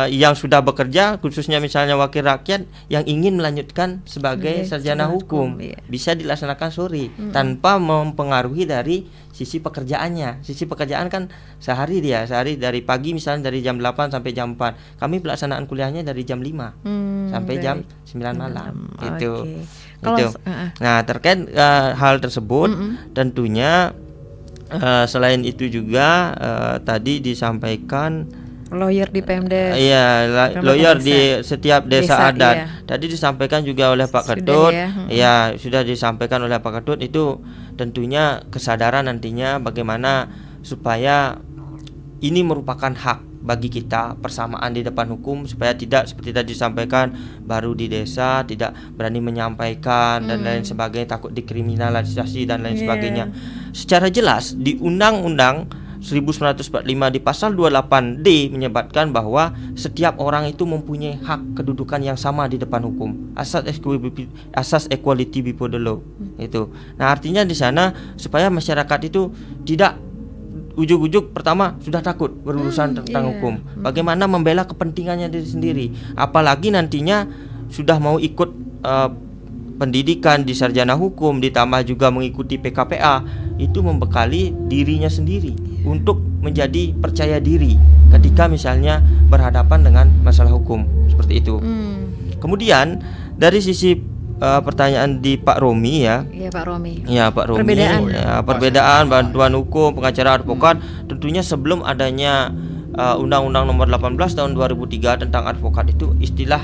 yang sudah bekerja, khususnya misalnya wakil rakyat yang ingin melanjutkan sebagai sarjana hukum, bisa dilaksanakan sore tanpa mempengaruhi dari sisi pekerjaannya. Sisi pekerjaan kan sehari dari pagi misalnya dari jam 8 sampai jam 4. Kami pelaksanaan kuliahnya dari jam 5 sampai jam 9 malam. Gitu. Nah, terkait hal tersebut tentunya selain itu juga tadi disampaikan lawyer di Pemda. Iya, lawyer di setiap desa adat. Iya. Tadi disampaikan juga oleh Pak Ketut. Ya, sudah disampaikan oleh Pak Ketut, itu tentunya kesadaran nantinya bagaimana supaya ini merupakan hak bagi kita, persamaan di depan hukum, supaya tidak seperti tadi disampaikan baru di desa tidak berani menyampaikan dan lain sebagainya, takut dikriminalisasi dan lain sebagainya. Secara jelas di Undang-Undang 1945 di pasal 28D menyebutkan bahwa setiap orang itu mempunyai hak kedudukan yang sama di depan hukum, asas equality before the law. Itu. Nah, artinya di sana supaya masyarakat itu tidak ujuk-ujuk pertama sudah takut berurusan tentang hukum. Bagaimana membela kepentingannya diri sendiri, apalagi nantinya sudah mau ikut pendidikan di sarjana hukum, ditambah juga mengikuti PKPA, itu membekali dirinya sendiri untuk menjadi percaya diri ketika misalnya berhadapan dengan masalah hukum, seperti itu. Kemudian dari sisi pertanyaan di Pak Romi ya. Iya, Pak Romi. Ya, Pak Romi. Perbedaan bantuan hukum, pengacara, advokat, tentunya sebelum adanya Undang-Undang Nomor 18 Tahun 2003 tentang advokat itu istilah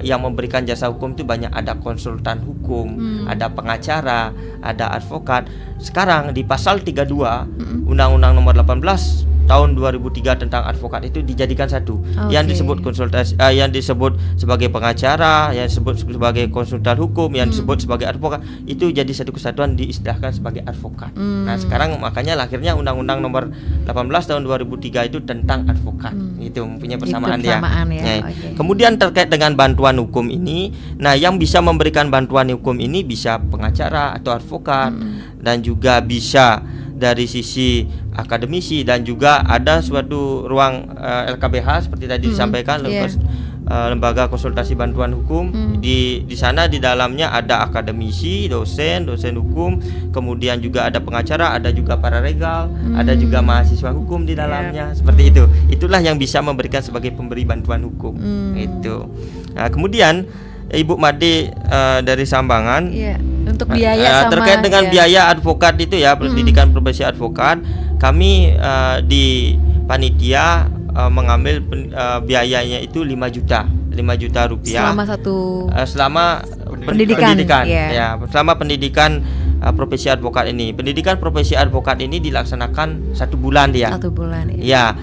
yang memberikan jasa hukum itu banyak, ada konsultan hukum, ada pengacara, ada advokat. Sekarang di pasal 32 Undang-Undang Nomor 18 tahun 2003 tentang advokat itu dijadikan satu. Yang disebut konsultasi, yang disebut sebagai pengacara, yang disebut sebagai konsultan hukum, yang disebut sebagai advokat, itu jadi satu kesatuan, diistilahkan sebagai advokat. Nah, sekarang makanya lahirnya Undang-Undang Nomor 18 tahun 2003 itu tentang advokat. Itu mempunyai persamaan dia. Ya. Kemudian terkait dengan bantuan hukum ini, nah yang bisa memberikan bantuan hukum ini bisa pengacara atau advokat, dan juga bisa dari sisi akademisi, dan juga ada suatu ruang LKBH seperti tadi disampaikan, lembaga konsultasi bantuan hukum. Di sana di dalamnya ada akademisi, dosen hukum, kemudian juga ada pengacara, ada juga paralegal, ada juga mahasiswa hukum di dalamnya. Seperti itu. Itulah yang bisa memberikan sebagai pemberi bantuan hukum. Itu. Nah, kemudian Ibu Made dari Sambangan, untuk biaya terkait dengan biaya advokat itu ya, pendidikan profesi advokat, kami di panitia mengambil biayanya itu 5 juta rupiah selama pendidikan. Ya, selama pendidikan profesi advokat ini. Pendidikan profesi advokat ini dilaksanakan 1 bulan dia. 1 bulan. Ya.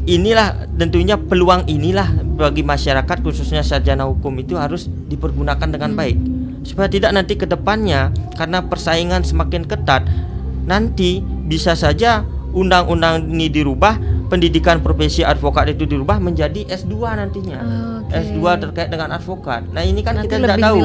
Inilah tentunya peluang inilah bagi masyarakat, khususnya sarjana hukum, itu harus dipergunakan dengan baik, supaya tidak nanti ke depannya karena persaingan semakin ketat, nanti bisa saja undang-undang ini dirubah, pendidikan profesi advokat itu dirubah menjadi S2 nantinya. S2 terkait dengan advokat. Nah, ini kan nanti kita tidak tahu.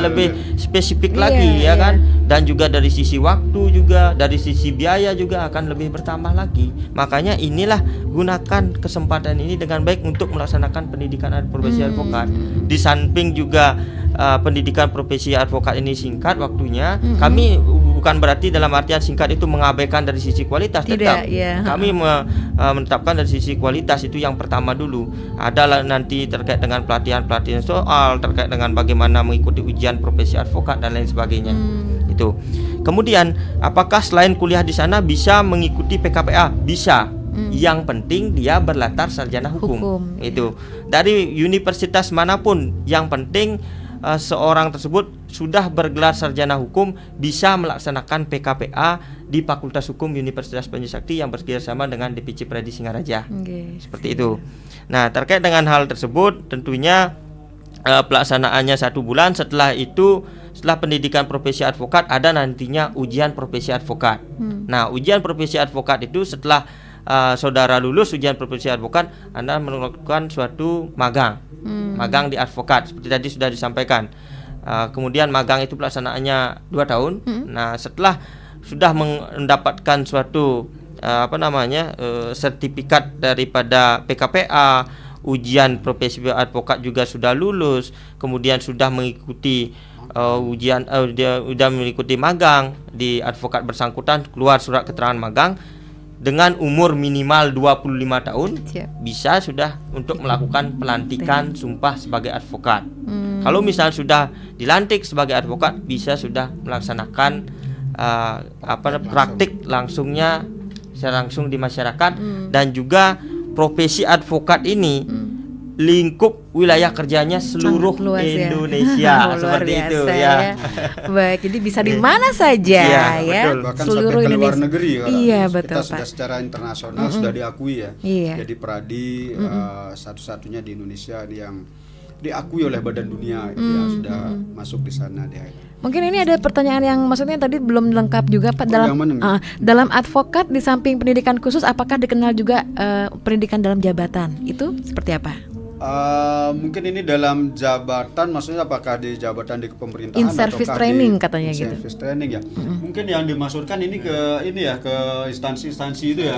Lebih spesifik lagi ya kan. Dan juga dari sisi waktu juga, dari sisi biaya juga akan lebih bertambah lagi. Makanya inilah gunakan kesempatan ini dengan baik untuk melaksanakan pendidikan profesi advokat. Di samping juga pendidikan profesi advokat ini singkat waktunya, kami bukan berarti dalam artian singkat itu mengabaikan dari sisi kualitas. Tetap kami menetapkan dari sisi kualitas, itu yang pertama dulu. Ada nanti terkait dengan pelatihan soal, terkait dengan bagaimana mengikuti ujian profesi advokat dan lain sebagainya. Itu. Kemudian apakah selain kuliah di sana bisa mengikuti PKPA? Bisa. Yang penting dia berlatar sarjana hukum. Itu. Dari universitas manapun, yang penting seorang tersebut sudah bergelar sarjana hukum, bisa melaksanakan PKPA di Fakultas Hukum Universitas Banyu Sakti yang bekerjasama dengan DPC Pradi Singaraja. Seperti itu. Nah, terkait dengan hal tersebut, tentunya pelaksanaannya 1 bulan. Setelah itu, setelah pendidikan profesi advokat, ada nantinya ujian profesi advokat. Nah, ujian profesi advokat itu setelah saudara lulus ujian profesi advokat, Anda melakukan suatu magang. Magang di advokat seperti tadi sudah disampaikan. Kemudian magang itu pelaksanaannya 2 tahun. Nah, setelah sudah mendapatkan suatu sertifikat daripada PKPA, ujian profesi advokat juga sudah lulus, kemudian sudah mengikuti mengikuti magang di advokat bersangkutan, keluar surat keterangan magang dengan umur minimal 25 tahun, bisa sudah untuk melakukan pelantikan sumpah sebagai advokat. Kalau misalnya sudah dilantik sebagai advokat, bisa sudah melaksanakan praktik langsungnya secara langsung di masyarakat. Dan juga profesi advokat ini lingkup wilayah kerjanya seluruh Indonesia. Seperti itu ya. Baik, jadi bisa di mana saja ya. Bahkan seluruh sampai ke Indonesia. luar negeri ya. Iya, betul, kita sudah Pak. secara internasional sudah diakui ya. Jadi Pradi satu-satunya di Indonesia yang diakui oleh Badan Dunia ya, sudah masuk di sana dia. Mungkin ini ada pertanyaan yang maksudnya tadi belum lengkap juga Pak, dalam advokat di samping pendidikan khusus, apakah dikenal juga pendidikan dalam jabatan? Itu seperti apa? Mungkin ini dalam jabatan, maksudnya apakah di jabatan di kepemerintahan in-service training katanya gitu. In-service training ya. Mungkin yang dimaksudkan ini ke instansi-instansi itu ya.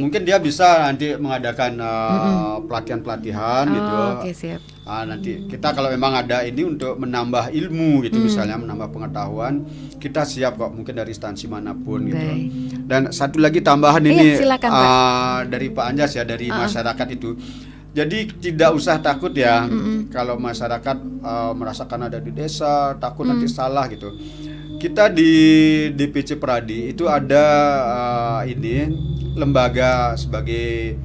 Mungkin dia bisa nanti mengadakan pelatihan-pelatihan gitu. Oke, siap. Nanti kita kalau memang ada ini untuk menambah ilmu gitu, misalnya menambah pengetahuan, kita siap kok, mungkin dari instansi manapun gitu. Dan satu lagi tambahan ini dari Pak Anjas ya, dari masyarakat itu. Jadi tidak usah takut ya kalau masyarakat merasakan ada di desa, takut nanti salah gitu. Kita di DPC Pradi itu ada ini lembaga sebagai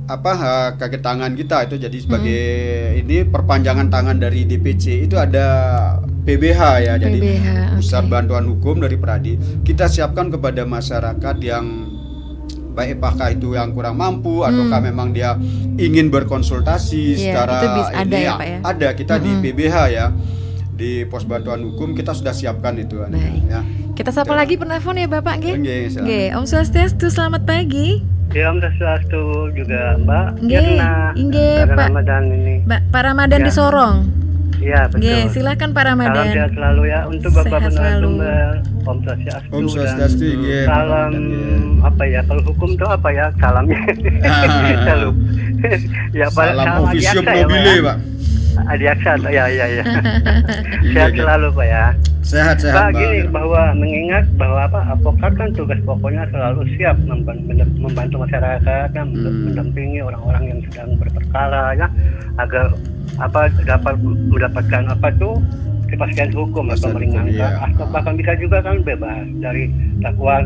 kaki tangan kita itu, jadi sebagai ini perpanjangan tangan dari DPC itu ada PBH ya, jadi Pusat Bantuan Hukum dari Pradi. Kita siapkan kepada masyarakat yang baik apakah itu yang kurang mampu ataukah memang dia ingin berkonsultasi secara itu ada ya Pak ya? Ada, kita di PBH ya, di Pos Bantuan Hukum kita sudah siapkan itu. Ya. Kita sapa lagi penelpon ya Bapak nggih. Nggih, Om Swastiastu, selamat pagi. Ya, Om Swastiastu juga Mbak. Nggih Pak. Ramadan ini. Pak Ramadan di Sorong. Iya betul. Nggih, silakan Pak Ramadan. Salam sehat selalu ya untuk Bapak Penarasumber. Om Swastiastu. Om Swastiastu. Salam apa ya? Kalau hukum itu apa ya? Salamnya. Salam. Ya, salam officium nobile, Pak. Adiaksa, ya. Sehat selalu Pak ya. Sehat. Pak, gini, bahwa mengingat bahwa advokat kan tugas pokoknya selalu siap membantu masyarakat, mendampingi orang-orang yang sedang berperkara ya, agar dapat mendapatkan kepastian hukum atau meringankan atau bahkan bisa juga kan bebas dari dakwa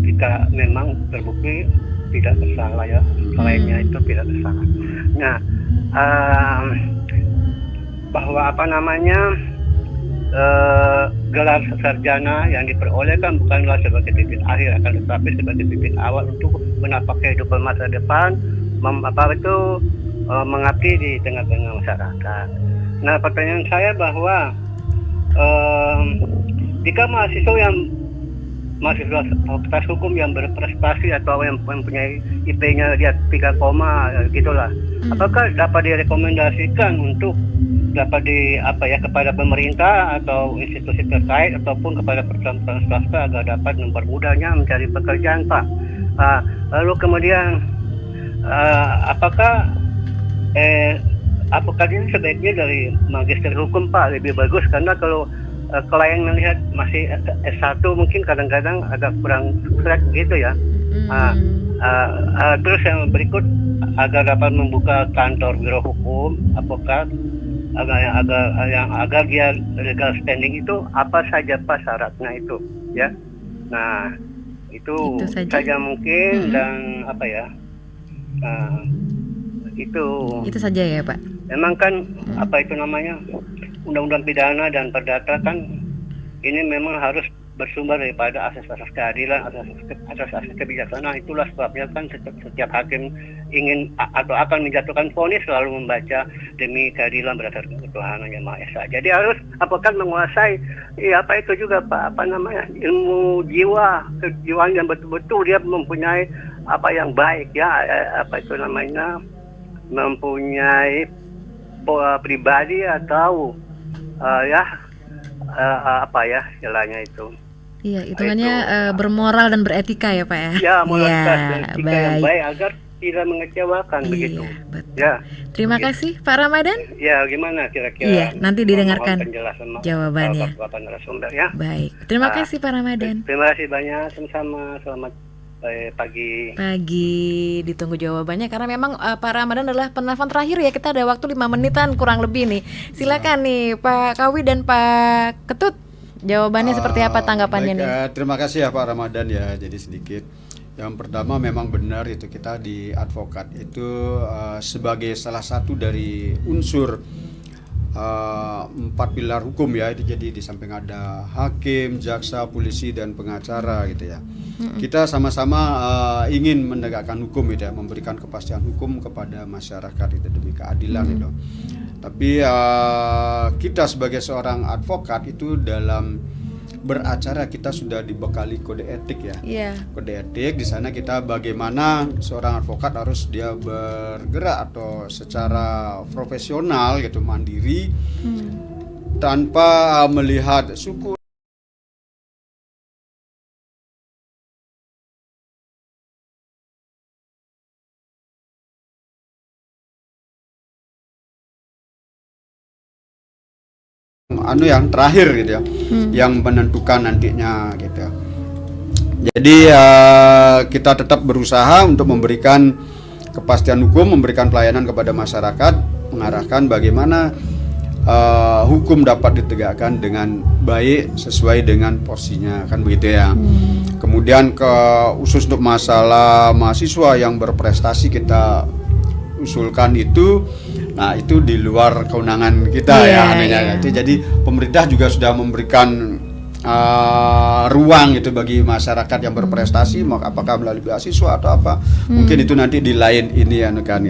jika memang terbukti tidak bersalah ya, lainnya itu tidak bersalah. Nah, bahwa gelar sarjana yang diperolehkan bukanlah sebagai titik akhir, akan tetapi sebagai titik awal untuk menapak kehidupan masa depan, mengabdi di tengah-tengah masyarakat. Nah, pertanyaan saya bahwa jika mahasiswa fakultas hukum yang berprestasi atau yang mempunyai IP-nya di 3, gitulah, apakah dapat direkomendasikan untuk dapat kepada pemerintah atau institusi terkait ataupun kepada perusahaan swasta agar dapat mempermudahnya mencari pekerjaan, Pak. Lalu kemudian apakah ini sebaiknya dari magister hukum, Pak, lebih bagus, karena kalau klien melihat masih S1 mungkin kadang-kadang agak kurang sukses gitu ya. Terus yang berikut, agar dapat membuka kantor biro hukum advokat, agar dia legal standing itu apa saja Pak syaratnya itu ya. Nah, itu saja mungkin. Dan itu saja ya Pak. Memang kan undang-undang pidana dan perdata kan ini memang harus bersumber daripada asas-asas keadilan, asas-asas kebijaksanaan. Itulah sebabnya kan setiap hakim ingin atau akan menjatuhkan vonis selalu membaca demi keadilan berdasarkan ketuhanan Yang Maha Esa. Jadi harus menguasai itu juga Pak, ilmu kejiwaan yang betul-betul dia mempunyai yang baik ya, mempunyai pribadi atau istilahnya itu. Iya, hitungannya bermoral dan beretika ya Pak ya. Ya, moralitas dan etika yang baik agar tidak mengecewakan begitu. Betul. Ya. Terima kasih Pak Ramadan. Ya, gimana kira-kira? Iya, nanti didengarkan jawabannya. Bapak narasumber ya. Baik. Terima kasih Pak Ramadan. Terima kasih banyak, sama-sama. Selamat pagi. Ditunggu jawabannya karena memang Pak Ramadan adalah penelpon terakhir ya. Kita ada waktu 5 menitan kurang lebih nih. Silakan nih Pak Kawi dan Pak Ketut. Jawabannya seperti apa tanggapannya nih? Terima kasih ya Pak Ramadan ya. Jadi sedikit. Yang pertama memang benar itu kita di advokat itu sebagai salah satu dari unsur 4 pilar hukum ya. Jadi di samping ada hakim, jaksa, polisi dan pengacara gitu ya. Kita sama-sama ingin menegakkan hukum gitu ya, memberikan kepastian hukum kepada masyarakat itu demi keadilan itu. Tapi kita sebagai seorang advokat itu dalam beracara kita sudah dibekali kode etik ya. Kode etik di sana kita bagaimana seorang advokat harus dia bergerak atau secara profesional gitu, mandiri, tanpa melihat suku. Yang terakhir gitu ya, yang menentukan nantinya gitu. Jadi kita tetap berusaha untuk memberikan kepastian hukum, memberikan pelayanan kepada masyarakat, mengarahkan bagaimana hukum dapat ditegakkan dengan baik sesuai dengan porsinya, kan begitu ya. Kemudian khusus untuk masalah mahasiswa yang berprestasi kita usulkan itu. Nah, itu di luar kewenangan kita ya. Itu jadi pemerintah juga sudah memberikan ruang itu bagi masyarakat yang berprestasi, apakah melalui beasiswa atau apa, mungkin itu nanti di lain ini ya kan.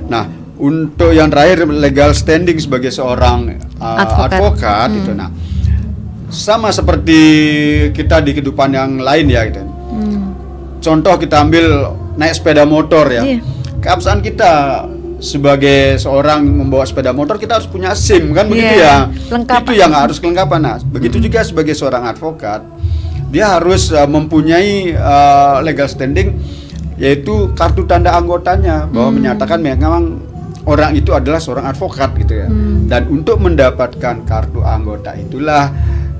Nah, untuk yang terakhir legal standing sebagai seorang advokat itu, nah sama seperti kita di kehidupan yang lain ya gitu. Contoh kita ambil naik sepeda motor ya, keabsahan kita sebagai seorang membawa sepeda motor kita harus punya SIM kan, begitu ya. Lengkap. Itu yang harus kelengkapan. Nah, begitu juga sebagai seorang advokat, dia harus mempunyai legal standing, yaitu kartu tanda anggotanya bahwa menyatakan memang orang itu adalah seorang advokat gitu ya. Dan untuk mendapatkan kartu anggota itulah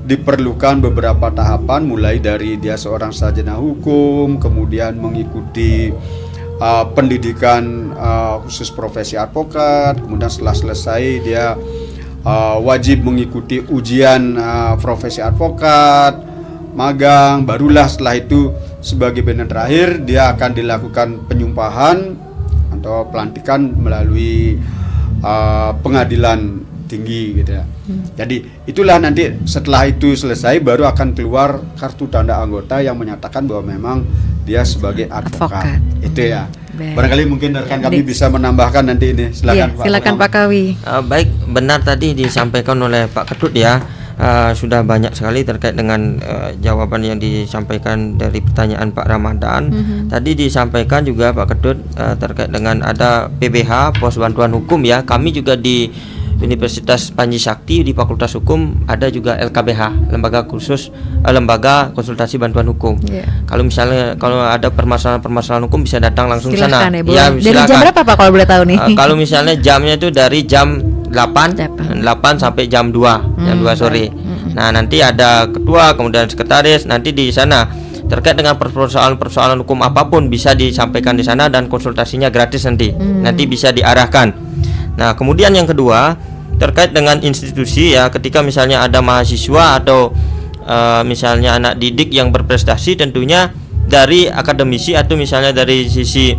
diperlukan beberapa tahapan, mulai dari dia seorang sarjana hukum, kemudian mengikuti pendidikan khusus profesi advokat, kemudian setelah selesai dia wajib mengikuti ujian profesi advokat, magang, barulah setelah itu sebagai benar terakhir dia akan dilakukan penyumpahan atau pelantikan melalui pengadilan tinggi gitu ya. Jadi itulah nanti setelah itu selesai baru akan keluar kartu tanda anggota yang menyatakan bahwa memang dia sebagai advokat. Itu ya. Baik. Barangkali mungkin rekan kami bisa menambahkan nanti ini. Silakan Pak. Silakan Pak Kawi. Baik, benar tadi disampaikan oleh Pak Ketut ya. Sudah banyak sekali terkait dengan jawaban yang disampaikan dari pertanyaan Pak Ramadan. Tadi disampaikan juga Pak Ketut terkait dengan ada PBH, Pos Bantuan Hukum ya. Kami juga di Universitas Panji Sakti di Fakultas Hukum ada juga LKBH, lembaga khusus lembaga konsultasi bantuan hukum. Kalau misalnya ada permasalahan hukum bisa datang langsung ke sana. Ya, dari jam berapa Pak kalau boleh tahu nih? Kalau misalnya jamnya itu dari jam 8 sampai jam 2, jam 2 sore. Nah, nanti ada ketua, kemudian sekretaris, nanti di sana terkait dengan persoalan hukum apapun bisa disampaikan di sana dan konsultasinya gratis nanti. Nanti bisa diarahkan. Nah, kemudian yang kedua terkait dengan institusi ya, ketika misalnya ada mahasiswa atau misalnya anak didik yang berprestasi, tentunya dari akademisi atau misalnya dari sisi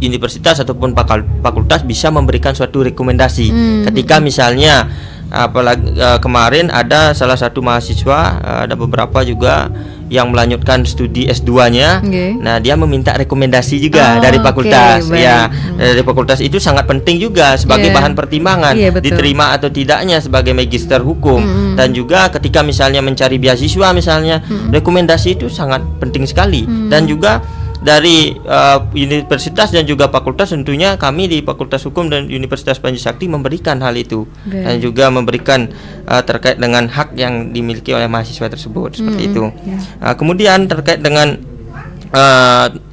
universitas ataupun fakultas bisa memberikan suatu rekomendasi. Ketika misalnya apalagi kemarin ada salah satu mahasiswa, ada beberapa juga yang melanjutkan studi S2-nya. Nah, dia meminta rekomendasi juga dari fakultas. Dari fakultas itu sangat penting juga sebagai bahan pertimbangan diterima atau tidaknya sebagai magister hukum. Dan juga ketika misalnya mencari beasiswa misalnya, rekomendasi itu sangat penting sekali. Dan juga dari universitas dan juga fakultas, tentunya kami di Fakultas Hukum dan Universitas Panji Sakti memberikan hal itu. Dan juga memberikan terkait dengan hak yang dimiliki oleh mahasiswa tersebut seperti itu. Kemudian terkait dengan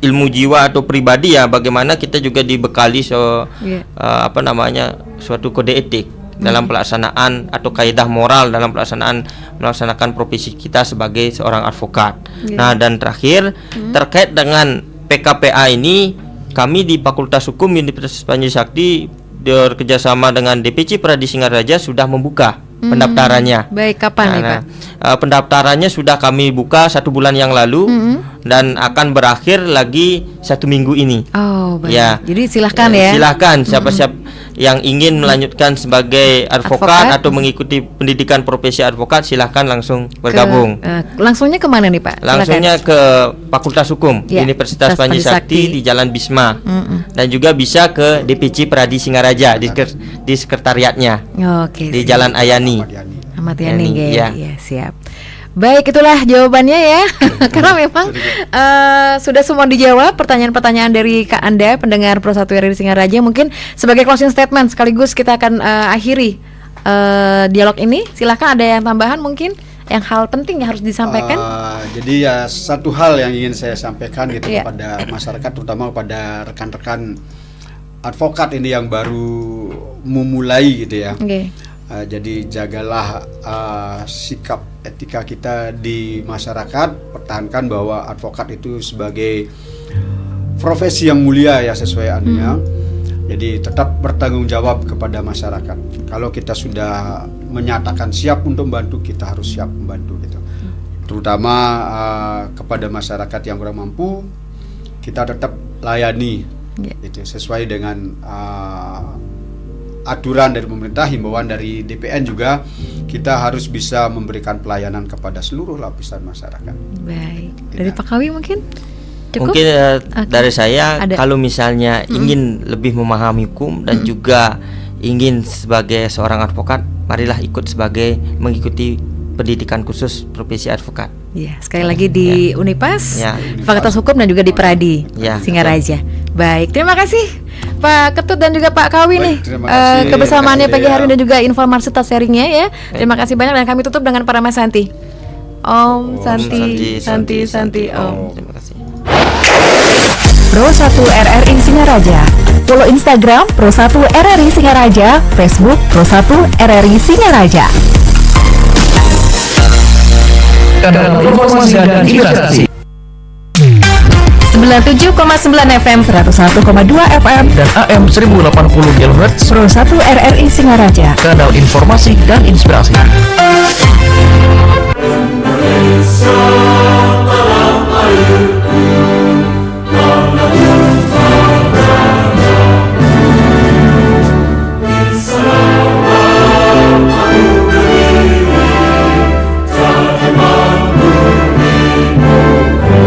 ilmu jiwa atau pribadi ya, bagaimana kita juga dibekali suatu kode etik dalam pelaksanaan atau kaidah moral dalam melaksanakan profesi kita sebagai seorang advokat. Nah, dan terakhir terkait dengan PKPA ini, kami di Fakultas Hukum Universitas Panji Sakti bekerjasama dengan DPC Pradi Singaraja sudah membuka pendaftarannya. Baik, kapan nih Pak? Pendaftarannya sudah kami buka 1 bulan yang lalu dan akan berakhir lagi 1 minggu ini. Oh, baik. Ya. Jadi silahkan ya. Silahkan siapa-siapa yang ingin melanjutkan sebagai advokat atau mengikuti pendidikan profesi advokat, silahkan langsung bergabung. Langsungnya kemana nih Pak? Langsungnya ke Fakultas Hukum Universitas Panji Sakti di Jalan Bisma. Dan juga bisa ke DPC Pradi Singaraja di sekretariatnya. Di Jalan Ayani. Ahmad Yani. Ya, siap. Baik, itulah jawabannya ya. Karena memang sudah semua dijawab pertanyaan-pertanyaan dari Kak Anda, pendengar Pro 1 RRI Singaraja. Mungkin sebagai closing statement sekaligus kita akan akhiri dialog ini. Silahkan, ada yang tambahan mungkin yang hal penting yang harus disampaikan. Jadi ya satu hal yang ingin saya sampaikan gitu kepada masyarakat, terutama kepada rekan-rekan advokat ini yang baru memulai gitu ya. Jadi jagalah sikap etika kita di masyarakat, pertahankan bahwa advokat itu sebagai profesi yang mulia ya, sesuai anunya. Jadi tetap bertanggung jawab kepada masyarakat. Kalau kita sudah menyatakan siap untuk membantu, kita harus siap membantu gitu. Terutama kepada masyarakat yang kurang mampu, kita tetap layani itu sesuai dengan aturan dari pemerintah, himbauan dari DPN juga, kita harus bisa memberikan pelayanan kepada seluruh lapisan masyarakat. Baik. Dari Pak Kawi mungkin? Cukup? Mungkin dari saya, kalau misalnya ingin lebih memahami hukum dan juga ingin sebagai seorang advokat, marilah ikut mengikuti pendidikan khusus profesi advokat. Ya, sekali lagi di Unipas, Fakultas Hukum dan juga di Pradi, Singaraja. Baik, terima kasih Pak Ketut dan juga Pak Kawi nih kebersamaannya pagi hari dan juga informasi tas sharingnya ya. Terima kasih banyak dan kami tutup dengan Parama Santi. Om Santi Om. Terima kasih. Pro 1 RRI Singaraja. Follow Instagram Pro 1 RRI Singaraja, Facebook Pro 1 RRI Singaraja. Kanal informasi dan inspirasi 97,9 FM, 101,2 FM dan AM 1080 kHz. Pro 1 RRI Singaraja. Kanal informasi dan inspirasi. Indonesia tanah airku, tanahku padamu. Di sana aku berdiri, jadi mantu minumku.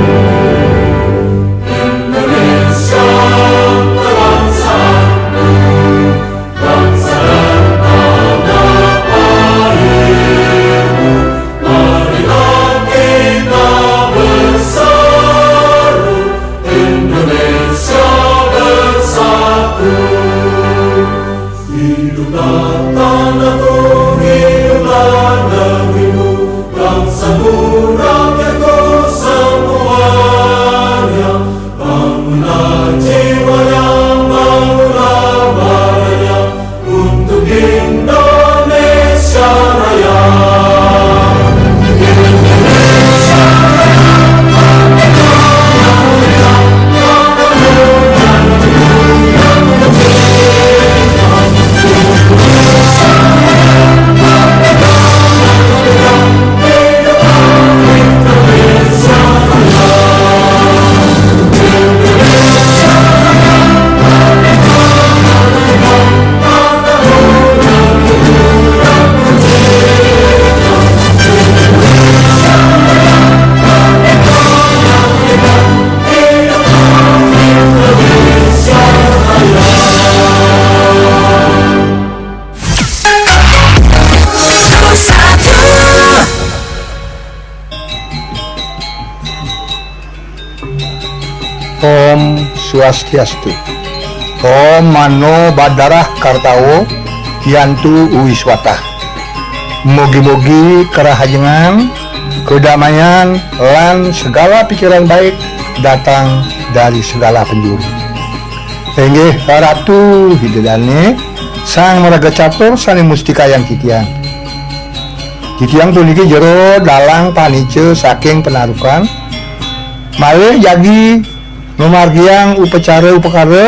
Indonesia bangsaku, bangsa dan tanah airku. Marilah kita berseru, Indonesia bersatu. Hiduplah tanahku, hiduplah negeriku, bangsaku, rakyatku semuanya. Bangunlah jiwanya, bangunlah badannya untuk Indonesia Raya. Om Swastiastu. Om Mano Badarah Kartawo Yantu Uwiswata. Mugi-mugi kerahajengan, kedamaian, lan segala pikiran baik datang dari segala penjuru. Inggih Ratu Hidedane Sang Maraga Catur Sani Mustika yang Titiang. Titiang puniki jero dalang panice saking penarukan malih jagi numargiang upacara upakara